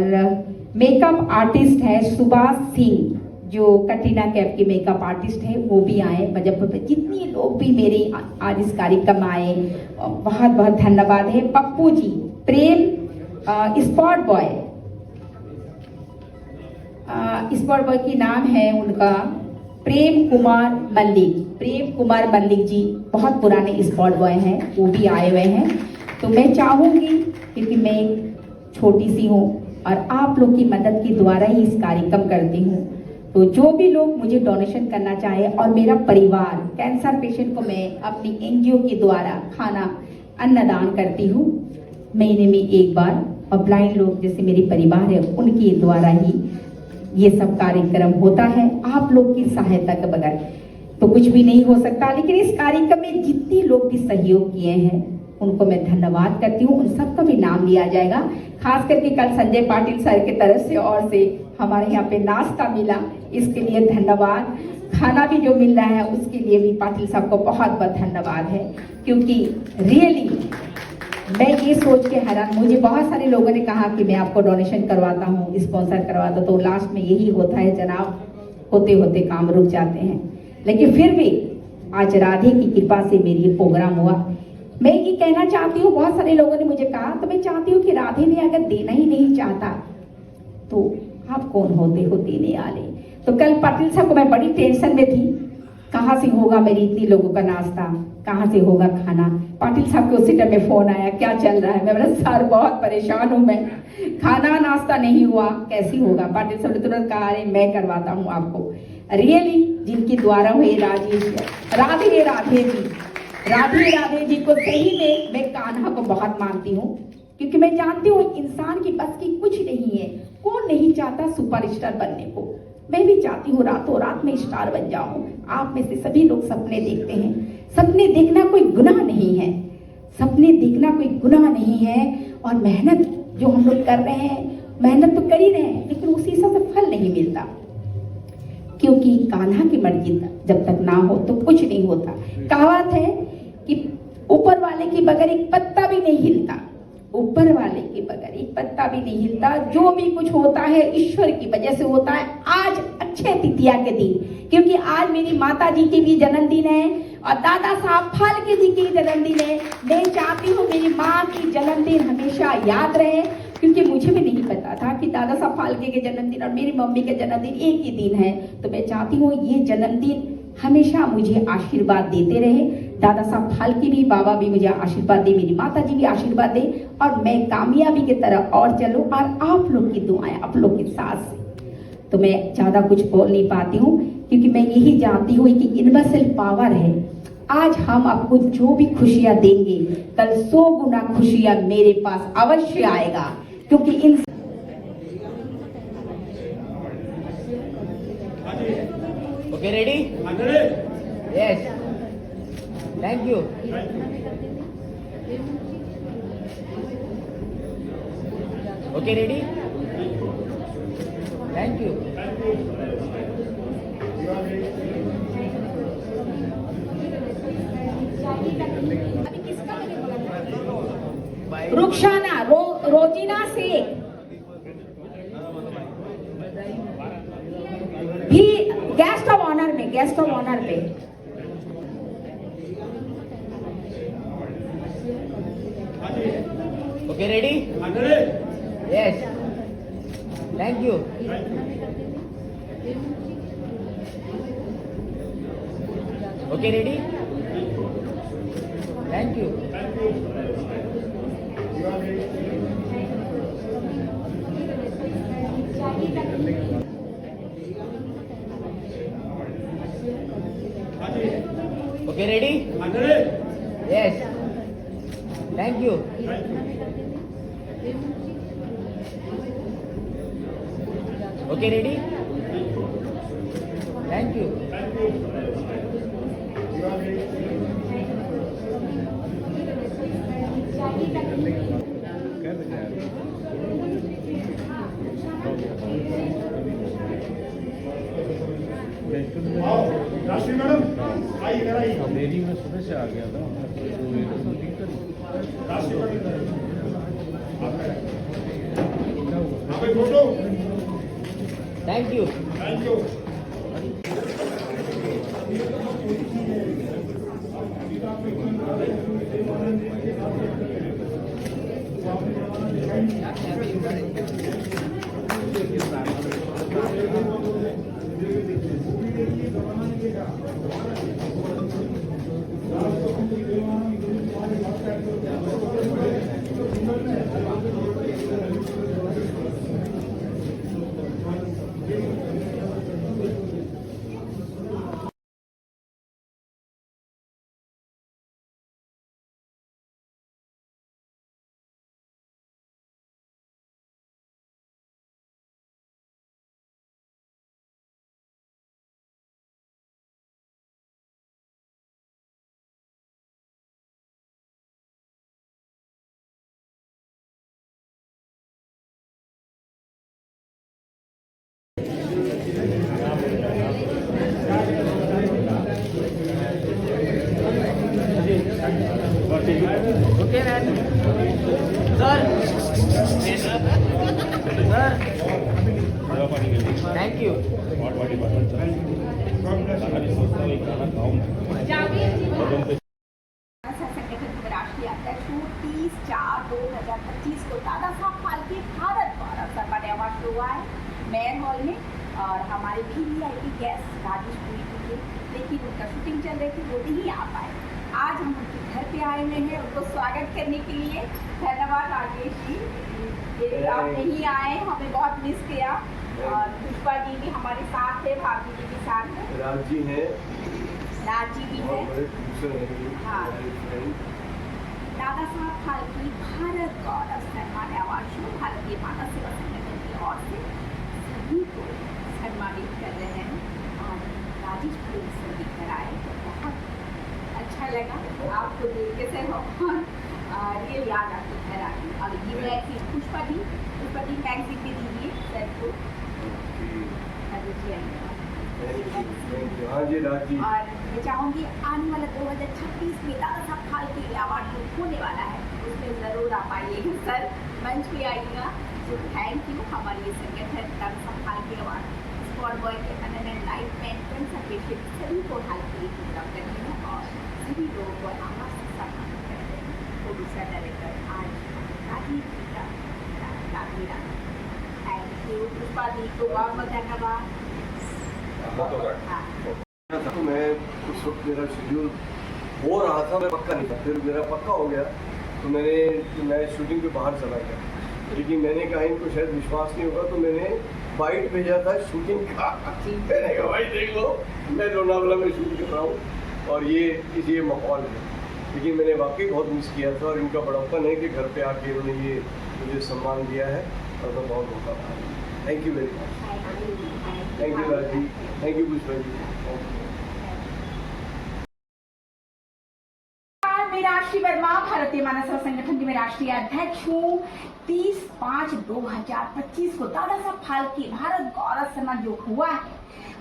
मेकअप आर्टिस्ट है सुभाष सिंह, जो कटरीना कैफ के मेकअप आर्टिस्ट है, वो भी आए मुजफ्फरपुर में। जितने लोग भी मेरे आज इस कार्यक्रम में आए, बहुत बहुत धन्यवाद है। पप्पू जी, प्रेम स्पॉट बॉय की नाम है उनका प्रेम कुमार मल्लिक जी, बहुत पुराने स्पॉट बॉय हैं, वो भी आए हुए हैं। तो मैं चाहूंगी, क्योंकि मैं छोटी सी हूँ और आप लोग की मदद के द्वारा ही इस कार्यक्रम करती हूँ, तो जो भी लोग मुझे डोनेशन करना चाहे, और मेरा परिवार, कैंसर पेशेंट को मैं अपनी एनजीओ के द्वारा खाना अन्नदान करती हूँ महीने में एक बार, और ब्लाइंड लोग जैसे मेरे परिवार है उनके द्वारा ही ये सब कार्यक्रम होता है। आप लोग की सहायता के बगैर तो कुछ भी नहीं हो सकता। लेकिन इस कार्यक्रम में जितने लोग भी सहयोग किए हैं उनको मैं धन्यवाद करती हूँ, उन सबका भी नाम लिया जाएगा। खास करके कल संजय पाटिल सर के तरफ से और से हमारे यहाँ पे नाश्ता मिला, इसके लिए धन्यवाद। खाना भी जो मिल रहा है उसके लिए भी पाटिल साहब को बहुत बहुत धन्यवाद है, क्योंकि रियली मैं ये सोच के हैरान, मुझे बहुत सारे लोगों ने कहा कि मैं आपको डोनेशन करवाता हूँ, स्पॉन्सर करवाता हूँ, तो लास्ट में यही होता है जनाब, होते होते काम रुक जाते हैं। लेकिन फिर भी आज राधे की कृपा से मेरी ये प्रोग्राम हुआ। मैं ये कहना चाहती हूँ, बहुत सारे लोगों ने मुझे कहा, तो मैं चाहती हूँ कि राधे ने अगर देना ही नहीं चाहता तो आप कौन होते हो देने वाले। तो कल पाटिल साहब को मैं बड़ी टेंशन में थी, कहाँ से होगा मेरी इतनी लोगों का नाश्ता, कहाँ से होगा खाना। पाटिल साहब के उसी टाइम में फोन आया, क्या चल रहा है। मैं बोला सर बहुत परेशान हूँ, मैं खाना नाश्ता नहीं हुआ, कैसी होगा। पाटिल साहब ने तुरंत कहा, अरे मैं करवाता हूँ आपको। रियली जिनके द्वारा हुए राधे जी को सही में मैं कान्हा को बहुत मानती हूँ, क्योंकि मैं जानती हूँ इंसान की बस की कुछ नहीं है। कौन नहीं चाहता सुपरस्टार बनने को, मैं भी चाहती हूँ रातों रात में स्टार बन जाऊं। आप में से सभी लोग सपने देखते हैं, सपने देखना कोई गुनाह नहीं है, सपने देखना कोई गुनाह नहीं है। और मेहनत जो हम लोग कर रहे हैं, मेहनत तो कर ही रहे हैं, लेकिन उसी हिसाब से फल नहीं मिलता, क्योंकि कान्हा की मर्जी जब तक ना हो तो कुछ नहीं होता। कहावत है कि ऊपर वाले के बगैर एक पत्ता भी नहीं हिलता, ऊपर वाले के बगैर एक पत्ता भी नहीं हिलता। जो भी कुछ होता है ईश्वर की वजह से होता है। आज अक्षय तृतीया के दिन, क्योंकि आज मेरी माता जी की भी जन्मदिन है और दादा साहब फाल्के जी की जन्मदिन है। मैं चाहती हूँ मेरी माँ की जन्मदिन हमेशा याद रहे, क्योंकि मुझे भी नहीं पता था कि दादा साहब फाल्के के जन्मदिन और मेरी मम्मी के जन्मदिन एक ही दिन है। तो मैं चाहती हूँ ये जन्मदिन हमेशा मुझे आशीर्वाद देते रहे। दादा साहब फाल्के भी, बाबा भी मुझे आशीर्वाद दे, मेरी माता जी भी आशीर्वाद दे, और मैं कामयाबी की तरफ और चलूं, और आप लोग की दुआएं आप लोग के साथ से। तो मैं ज़्यादा कुछ बोल नहीं पाती हूँ, क्योंकि मैं यही जानती हूँ कि यूनिवर्सल पावर है। आज हम आपको जो भी खुशियाँ देंगे, कल 100 गुना खुशियाँ मेरे पास अवश्य आएगा, क्योंकि इन Okay, ready? Yes. Thank you. Okay, ready? Thank you. Rukhsana Rozina Shaikh भी गेस्ट ऑफ ऑनर पे Okay, ready? Yes. Thank you. Okay, ready? Thank you. Okay ready? Yes, thank you. Okay ready? Thank you. राशि मैडम आइए इधर आइए। मेरी में सुबह से आ गया था राशि मैडम आप एक photo. Thank you. Thank you. Okay ma'am. Sir thank you. संगठन राष्ट्रीय अध्यक्ष 30/4/2025 को दादा साहब फाल्के भारत द्वारा सर्वोदय अवार्ड शुरू हुआ है मेयर हॉल में। और हमारे वीवीआईपी गेस्ट राजेश पुरी जी थे, लेकिन उनका शूटिंग चल रही थी, वो नहीं आ पाए। आज हम उनके घर पे आए हुए हैं उनको स्वागत करने के लिए। धन्यवाद राजेश जी, ये आप नहीं आए, हमें बहुत मिस किया। और पुष्पा जी भी हमारे साथ थे, भाभी जी के साथ हैं, राज जी हैं, राज जी भी है। हाँ, हैं। दादा साहब फाल्के भारत गौरव सम्मान अवार्ड शुरू भारतीय मानव सेवा संगठन की ओर से सभी को सम्मानित कर रहे हैं। और राजेश पुरी सर दिखकर आए तो बहुत अच्छा लगा आपको देख के सर। रियल याद आपको घर आ गई। और ये मैगजीन पुष्पा जी मैगजीन भी दीजिए सर को। हाँ जी राज जी। और मैं चाहूँगी आने वाला 2026 में दादा साहब फाल्के अवार्ड होने वाला है, उसमें ज़रूर आप आइएगा सर, मंच पे आइएगा। तो थैंक यू। हमारी ये संगठन Dada Saheb Phalke award spot boy के एनलाइटमेंट कंसर्वेशन सभी को हेल्प के लिए प्रोग्राम करते हैं और सभी लोगों को आवाज से सम्मानित करते हैं। प्रोड्यूसर डायरेक्टर आज राजीव जी का थैंक यू। पुष्पा जी को बहुत बहुत धन्यवाद। तो मैं उस वक्त मेरा शेड्यूल हो रहा था, मैं पक्का नहीं था, फिर मेरा पक्का हो गया तो मैं शूटिंग पे बाहर चला गया। लेकिन मैंने कहा इनको शायद विश्वास नहीं होगा, तो मैंने बाइट भेजा था शूटिंग का। मैंने कहा भाई देख लो मैं लोनावाला में शूट कर रहा हूँ और ये माहौल है। लेकिन मैंने वाकई बहुत मिस किया था और इनका बड़ापन है कि घर पे आके उन्होंने ये मुझे सम्मान दिया है और मैं बहुत बहुत thank you very much. Thank you Raj ji, thank you Pushpa ji. मैं राष्ट्रीय वर्मा भारतीय मानव सेवा संगठन की मैं राष्ट्रीय अध्यक्ष हूँ। 30/5/2025 को दादा साहब फाल्के भारत गौरव सम्मान जो हुआ है,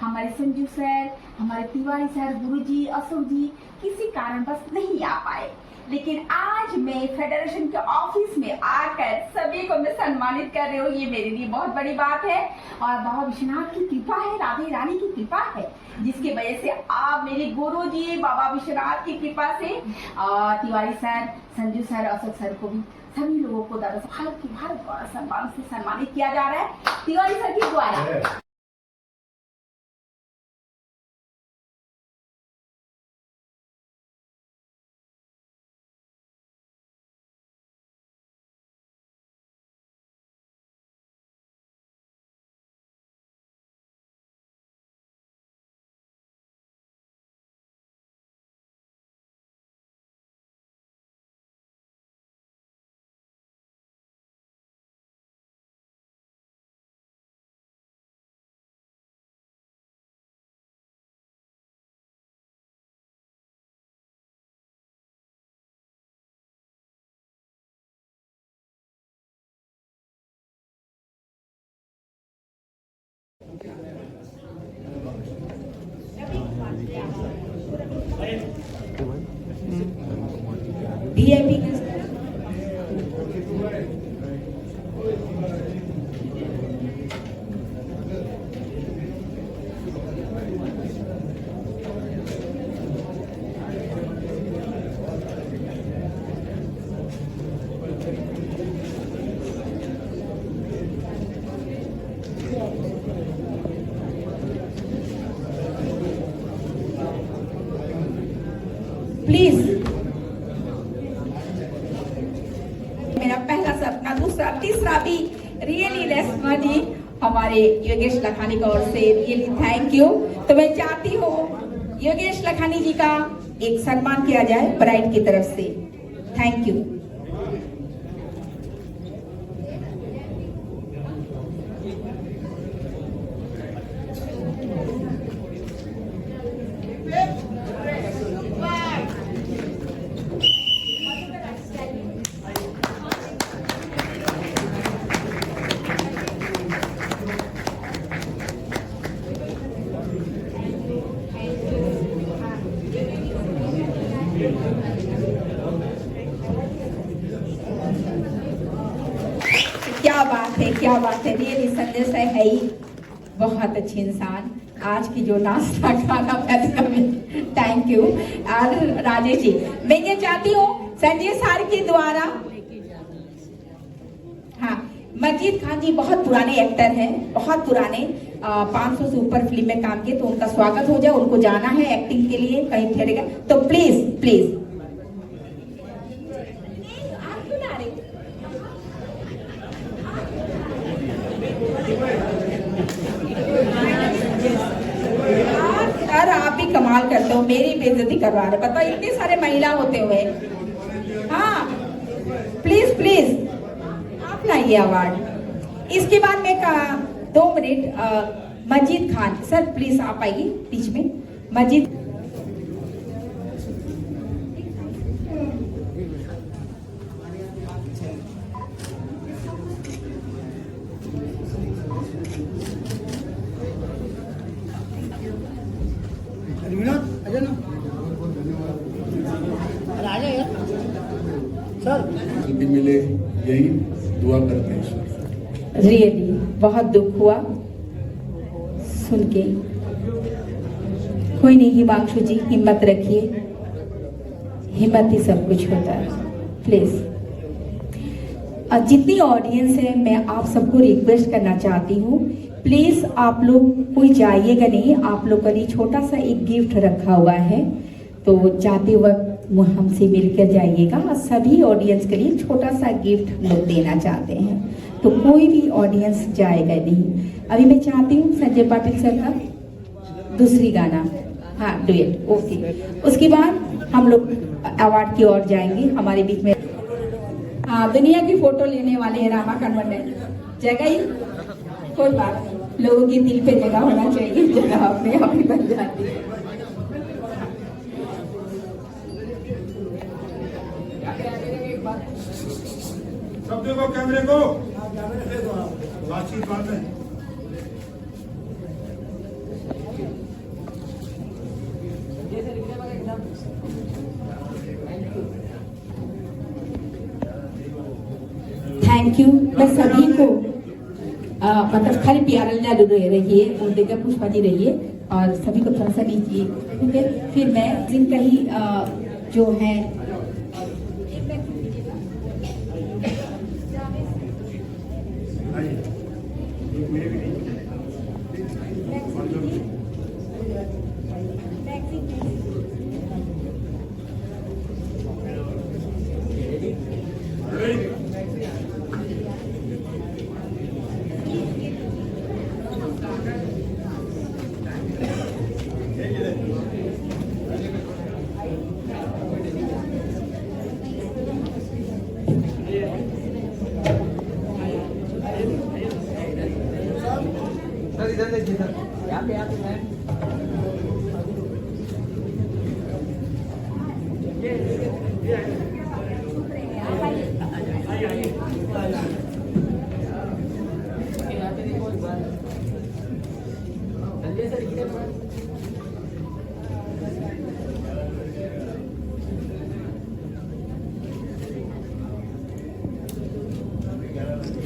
हमारे संजू सर, हमारे तिवारी सर, गुरुजी, अशोक जी किसी कारणवश नहीं आ पाए, लेकिन आज मैं फेडरेशन के ऑफिस में आकर सभी को मैं सम्मानित कर रही हूँ। ये मेरे लिए बहुत बड़ी बात है और बाबा विश्वनाथ की कृपा है, राधे रानी की कृपा है, जिसकी वजह से आप मेरे गुरु जी बाबा विश्वनाथ की कृपा से Tiwari sir, Sanju sir, Ashok sir को भी सभी लोगों को दादा साहब की भारत गौरव सम्मान से सम्मानित किया जा रहा है तिवारी सर के द्वारा। VIP please. मेरा पहला सपना, दूसरा, तीसरा भी रियली लेस्मा जी हमारे योगेश लखानी की ओर से रियली थैंक यू। तो मैं चाहती हूँ योगेश लखानी जी का एक सम्मान किया जाए ब्राइड की तरफ से। Thank you. क्या बात है, रियली संजय सर है ही बहुत अच्छे इंसान। आज की जो नाश्ता खाना थैंक यू। और राजेश जी, मैं ये चाहती हूँ संजय सर के द्वारा, हाँ, मजीद खान जी बहुत पुराने एक्टर हैं, बहुत पुराने, 500 से ऊपर फिल्म में काम किए, तो उनका स्वागत हो जाए। उनको जाना है एक्टिंग के लिए कहीं ठहरेगा, तो प्लीज प्लीज। यार आप भी कमाल करते हो, मेरी बेइज्जती करवा रहे, पता इतने सारे महिला होते हुए। हाँ प्लीज प्लीज आप लाइए अवार्ड। इसके बाद में 2 minute Majeed Khan sir, please आप आइए बीच में। मजीद भी मिले, यही दुआ करते हैं। रियली बहुत दुख हुआ सुन के। कोई नहीं हिमांशु जी, हिम्मत रखिए, हिम्मत ही सब कुछ होता है। प्लीज जितनी ऑडियंस है, मैं आप सबको रिक्वेस्ट करना चाहती हूँ, प्लीज आप लोग कोई जाइएगा नहीं। आप लोग का लिए छोटा सा एक गिफ्ट रखा हुआ है, तो जाते वक्त हमसे मिलकर जाइएगा। सभी ऑडियंस के लिए छोटा सा गिफ्ट लोग देना चाहते हैं, तो कोई भी ऑडियंस जाएगा नहीं। अभी मैं चाहती हूँ संजय पाटिल सर का दूसरी गाना, हाँ डुएट, ओके। उसके बाद हम लोग अवार्ड की ओर जाएंगे। हमारे बीच में हाँ दुनिया की फोटो लेने वाले हैं रामा कन्वर्टेंट, जगह ही कोई बात नहीं, लोगों के दिल पे जगह होना चाहिए, जगह अपने आप ही बन जाती है। सब देखो कैमरे को, बातचीत बाद में। Thank you. मैं सभी को मतलब खाली प्यार रहिए, उनके पुष्पा जी रहिए, और सभी को थोड़ा सा लीजिए, ठीक है। फिर मैं जिनका ही जो है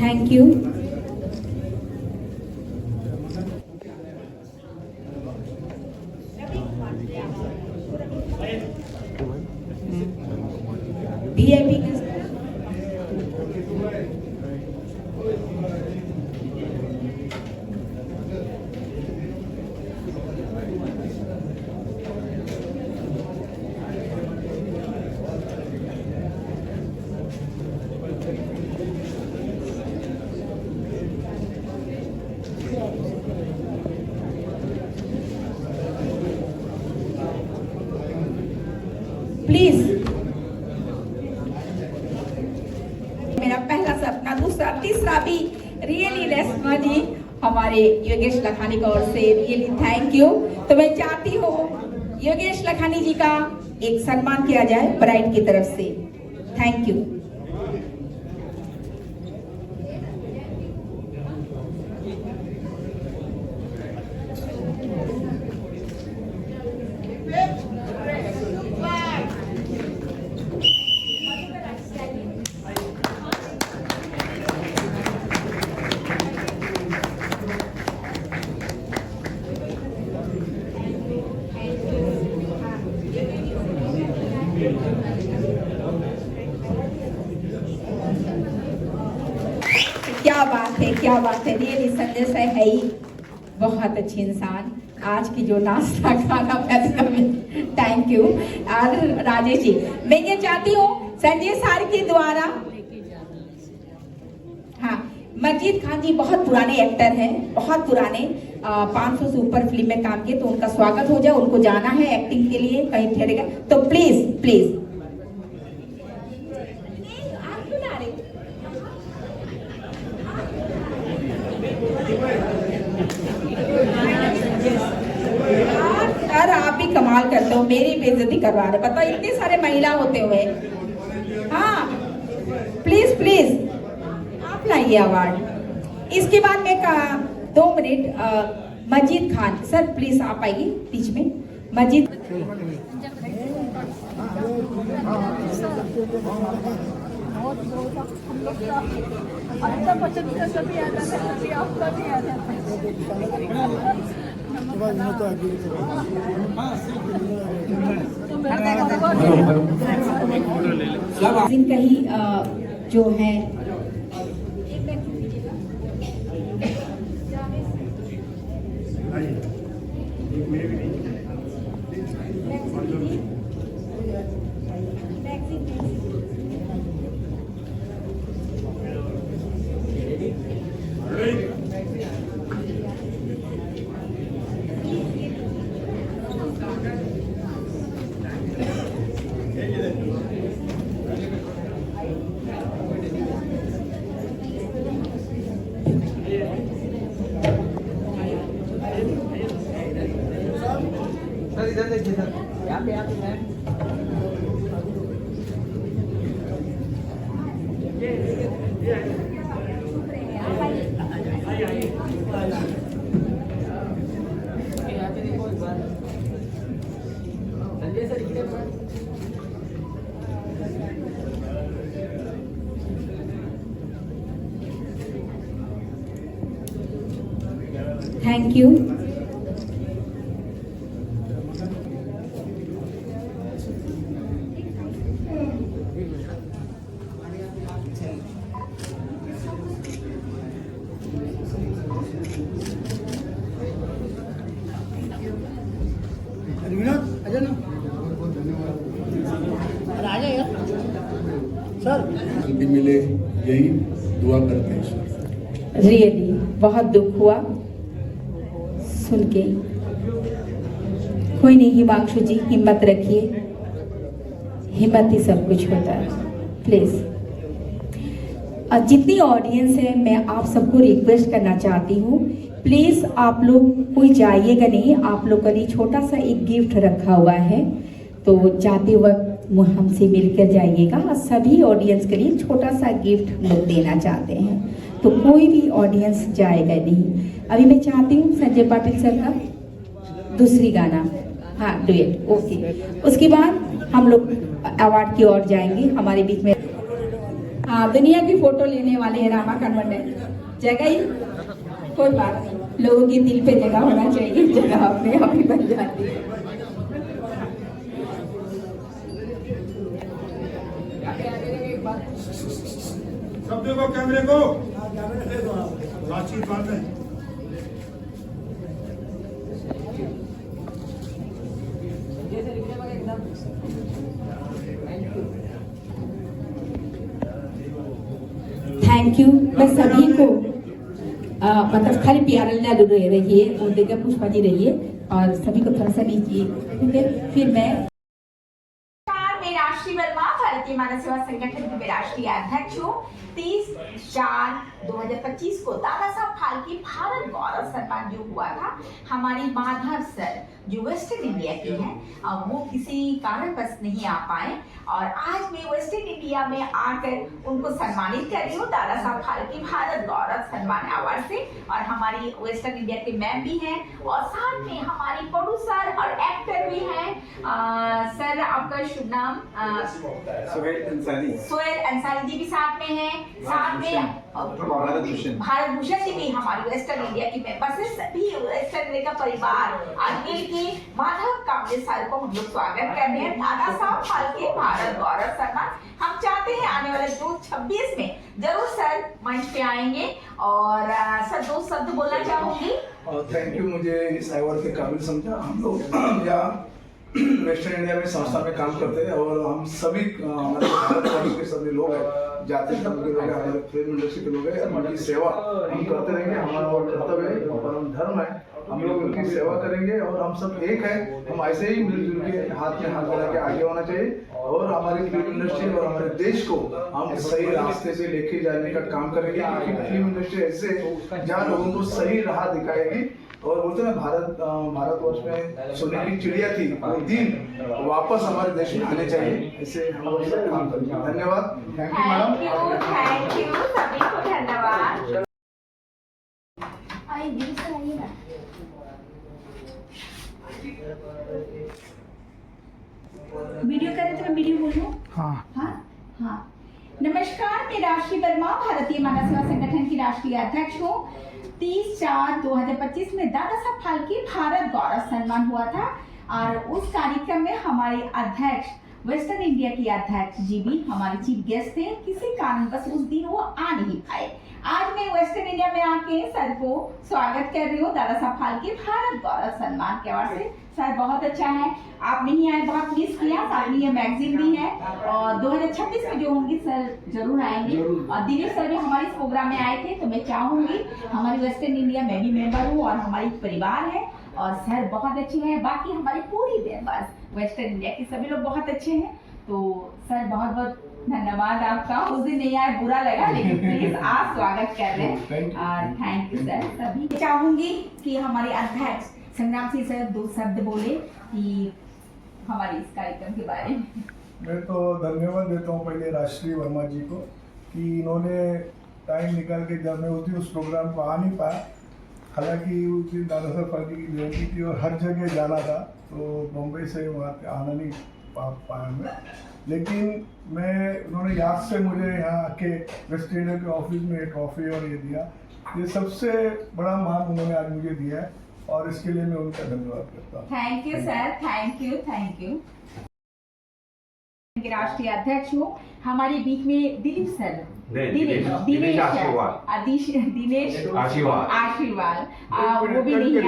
थैंक यू। VIP please. मेरा पहला सपना, दूसरा, तीसरा भी रियली रेशमा जी हमारे योगेश लखानी की ओर से रियली थैंक यू। तो मैं चाहती हूँ योगेश लखानी जी का एक सम्मान किया जाए ब्राइड की तरफ से। Thank you. क्या बात है, रियली संजय सर है ही बहुत अच्छी इंसान। आज की जो नाश्ता खाना थैंक यू। और राजेश जी, मैं ये चाहती हूँ संजय सर के द्वारा, हाँ, मजीद खान जी बहुत पुराने एक्टर हैं, बहुत पुराने, 500 से ऊपर फिल्म में काम किए, तो उनका स्वागत हो जाए। उनको जाना है एक्टिंग के लिए कहीं ठहरेगा, तो प्लीज प्लीज। यार आप भी कमाल करते हो, मेरी बेइज्जती करवा रहे, पता इतने सारे महिला होते हुए। हाँ प्लीज प्लीज आप लाइए अवार्ड। इसके बाद में 2 minute Majeed Khan sir, please आप आइए बीच में। मजीद जिनका ही जो है थैंक यू। भी मिले, यही दुआ करते हैं ईश्वर। रियली बहुत दुख हुआ सुन के। कोई नहीं हिमांशु जी, हिम्मत रखिए, हिम्मत ही सब कुछ होता है। प्लीज जितनी ऑडियंस है, मैं आप सबको रिक्वेस्ट करना चाहती हूँ, प्लीज आप लोग कोई जाइएगा नहीं। आप लोग का लिए छोटा सा एक गिफ्ट रखा हुआ है, तो जाते वक्त हमसे मिलकर जाइएगा। सभी ऑडियंस के लिए छोटा सा गिफ्ट लोग देना चाहते हैं, तो कोई भी ऑडियंस जाएगा नहीं। अभी मैं चाहती हूँ संजय पाटिल सर का दूसरी गाना, हाँ डुएट, ओके। उसके बाद हम लोग अवार्ड की ओर जाएंगे। हमारे बीच में दुनिया की फोटो लेने वाले हैं रामा कन्वर्टेंट। जगह ही कोई बात नहीं, लोगों की दिल पे जगह होना चाहिए, जगह अपने आप ही बन जाती है। सब देखो कैमरे को, बातचीत बात है। Thank you. मैं सभी को मतलब खाली प्यार रहिए और देखकर पुष्पा जी रहिए और सभी को थोड़ा सा लीजिए, ठीक है। फिर मैं राष्ट्रीय वर्मा भारतीय मानव सेवा संगठन के राष्ट्रीय अध्यक्ष हूँ। 30/4/2025 को दादा साहब फाल्के भारत गौरव सम्मान जो हुआ था, हमारी माधव सर जो वेस्टर्न इंडिया की हैं, वो किसी कारणवश नहीं आ पाए और आज मैं वेस्टर्न इंडिया में आकर उनको सम्मानित कर रही हूँ दादा साहब फाल्के भारत गौरव सम्मान अवार्ड से। और हमारी वेस्टर्न इंडिया के मैम भी हैं और साथ में हमारी प्रोड्यूसर और एक्टर भी हैं। सर आपका शुभ नाम? सोहेल अंसारी जी भी साथ में हैं। साथ में भारत भूषण जी भी हमारी वेस्टर्न इंडिया की मेंबर्स है। सभी वेस्टर्न इंडिया का परिवार आज मिल के माधव कामले सर को हम लोग स्वागत कर रहे हैं दादा साहब फाल्के भारत गौरव सम्मान। हम चाहते हैं आने वाले 2026 में जरूर सर मंच पे आएंगे और सर 2 शब्द बोलना चाहूंगी। थैंक यू, मुझे इस अवार्ड के काबिल समझा। हम लोग यहाँ वेस्टर्न इंडिया में संस्था में काम करते हैं और हम सभी हमारे भारतवर्ष के सभी लोग हैं, जाति धर्म के लोग हैं, हमारे फिल्म इंडस्ट्री के लोग हैं। उनकी सेवा हम करते रहेंगे, हमारा और कर्तव्य है और परम धर्म है। हम लोग उनकी सेवा करेंगे और हम सब एक हैं। हम ऐसे ही मिलजुल के हाथ में हाथ मिला के आगे होना चाहिए और हमारी फिल्म इंडस्ट्री और हमारे देश को हम सही रास्ते से लेके जाने का काम करेंगे, क्योंकि फिल्म इंडस्ट्री ऐसे जहाँ लोगों को सही राह दिखाएगी। और बोलते हैं भारतवर्ष में सोने की चिड़िया थी, वो दिन वापस हमारे देश में आने चाहिए। ऐसे हम लोग सब काम करेंगे। धन्यवाद। Thank you madam. Thank you सभी को धन्यवाद। वीडियो कर रहे थे, मैं वीडियो बोलूं? हाँ। नमस्कार, मैं राष्ट्रीय वर्मा भारतीय मानव सेवा संगठन की राष्ट्रीय अध्यक्ष हूँ। 30/4/2025 में दादा साहब फाल्के भारत गौरव सम्मान हुआ था और उस कार्यक्रम में हमारे अध्यक्ष वेस्टर्न इंडिया की अध्यक्ष जी भी हमारे चीफ गेस्ट थे। किसी कारणवश उस दिन वो आ नहीं पाए। आज मैं वेस्टर्न इंडिया में आके सर को स्वागत कर रही हूँ दादा साहब फाल्के भारत गौरव सम्मान के अवार्ड से। सर बहुत अच्छा है, आप नहीं आए, बहुत मिस किया। साथ में ये मैगजीन भी है और 2026 में जो होंगी सर जरूर आएंगे। और दिलीप सर भी हमारे इस प्रोग्राम में आए थे, तो मैं चाहूंगी हमारी वेस्टर्न इंडिया में भी मेंबर हूँ और हमारी परिवार है और सर बहुत अच्छे हैं। बाकी हमारी पूरी मेंबर्स वेस्टर्न इंडिया के सभी लोग बहुत अच्छे हैं। तो सर बहुत बहुत धन्यवाद आपका। उस दिन नहीं आए, बुरा लगा, लेकिन प्लीज आप स्वागत कर रहे हैं और थैंक यू सर। सभी चाहूंगी कि हमारे अध्यक्ष संग्राम सिंह सर 2 शब्द बोले कि हमारे इस कार्यक्रम के बारे में। मैं तो धन्यवाद देता हूँ पहले राष्ट्रीय वर्मा जी को कि इन्होंने टाइम निकाल के, जब मैं उस दिन उस प्रोग्राम को आ नहीं पाया, हालांकि उस दिन दादा साहब फाल्के की जयंती थी और हर जगह जाना था, तो बम्बई से वहाँ पे आना नहीं पाया मैं। लेकिन उन्होंने याद से मुझे यहाँ आके वेस्ट इंडिया के ऑफिस में ट्रॉफी और ये दिया। ये सबसे बड़ा मान उन्होंने आज मुझे दिया है और इसके लिए मैं उनका धन्यवाद करता हूँ। Thank you sir, thank you. राष्ट्रीय अध्यक्ष हूँ। हमारे बीच में दिलीप सर, दिनेश आशीर्वाद वो भी नहीं है।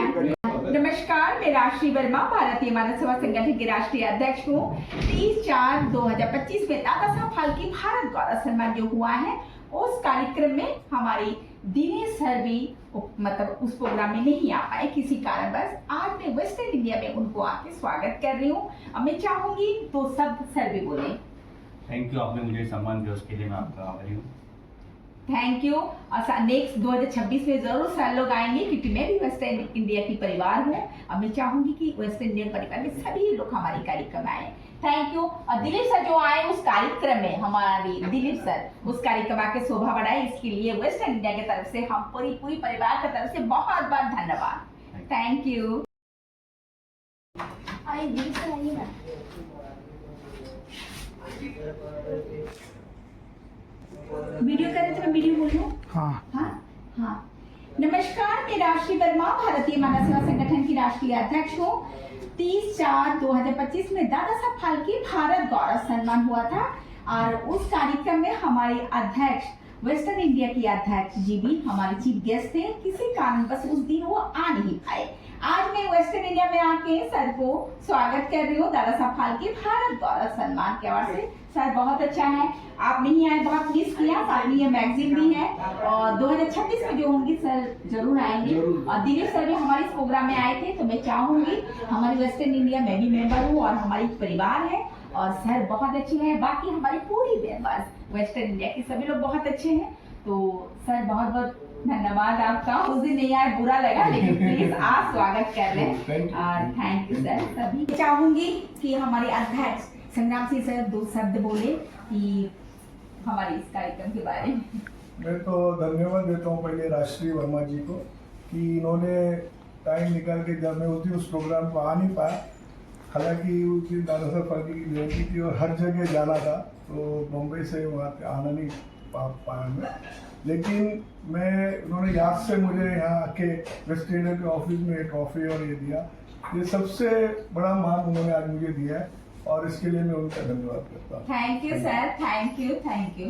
नमस्कार, मैं राष्ट्रीय वर्मा भारतीय मानव सेवा संगठन के राष्ट्रीय अध्यक्ष हूँ। 30/4/2025 में दादा साहब फाल्के भारत गौरव सम्मान जो हुआ है, उस कार्यक्रम में हमारी दिनेश सर भी मतलब उस प्रोग्राम में नहीं आ पाए किसी कारणवश। आज मैं वेस्टर्न इंडिया में उनको आके स्वागत कर रही हूँ। अब मैं चाहूंगी 2 शब्द सर भी बोले। थैंक यू, आपने मुझे सम्मान दिया, उसके लिए मैं आपका आभारी हूँ। Thank you. और नेक्स्ट 2026 में जरूर सर लोग आएंगे, क्योंकि मैं भी वेस्टर्न इंडिया की परिवार हूँ। अब मैं चाहूंगी कि वेस्टर्न इंडियन परिवार में सभी लोग हमारे कार्यक्रम आए। Thank you. और दिलीप सर जो आए उस कार्यक्रम में, हमारी दिलीप सर उस कार्यक्रम आके शोभा बढ़ाए, इसके लिए वेस्टर्न इंडिया की तरफ से हम पूरी परिवार की तरफ से बहुत बहुत धन्यवाद। Thank you. दिलीप सर आइए ना। वीडियो करें तो मैं वीडियो बोलूं? हाँ हाँ। नमस्कार, मैं राशि वर्मा भारतीय मानव सेवा संगठन की राष्ट्रीय अध्यक्ष हूँ। 30/4/2025 में दादा साहब फाल्के भारत गौरव सम्मान हुआ था और उस कार्यक्रम में हमारे अध्यक्ष वेस्टर्न इंडिया की अध्यक्ष जी भी हमारे चीफ गेस्ट थे। किसी कारणवश उस दिन वो आ नहीं पाए। आज मैं वेस्टर्न इंडिया में आके सर को स्वागत कर रही हूँ दादा साहब फाल्के भारत गौरव सम्मान के अवार्ड से। सर बहुत अच्छा है, आप नहीं आए, बहुत मिस किया। साथ में ये मैगजीन भी है और 2026 में जो होंगी सर जरूर आएंगे। और दिलीप सर भी हमारे इस प्रोग्राम में आए थे, तो मैं चाहूंगी हमारी वेस्टर्न इंडिया में भी मेंबर हूँ और हमारी परिवार है और सर बहुत अच्छे हैं। बाकी हमारी पूरी मेंबर्स वेस्टर्न इंडिया के सभी लोग बहुत अच्छे हैं। तो सर बहुत बहुत धन्यवाद आपका। उस दिन नहीं आए, बुरा लगा, लेकिन प्लीज आप स्वागत कर लें और थैंक यू सर। सभी चाहूंगी कि हमारे अध्यक्ष संग्राम सिंह सर 2 शब्द बोले कि हमारे इस कार्यक्रम के बारे में। मैं तो धन्यवाद देता हूँ पहले राष्ट्रीय वर्मा जी को कि इन्होंने टाइम निकाल के, जब मैं उस प्रोग्राम को आ नहीं पाया, हालांकि उस दिन दादा साहब फाल्के की जयंती थी और हर जगह जाना था, तो मुंबई से वहाँ पे आना नहीं पाया मैं। लेकिन उन्होंने याद से मुझे यहाँ आके वेस्ट इंडिया के ऑफिस में ट्रॉफी और ये दिया। ये सबसे बड़ा मान उन्होंने आज मुझे दिया है और इसके लिए मैं उनका धन्यवाद करता हूँ। Thank you sir, thank you.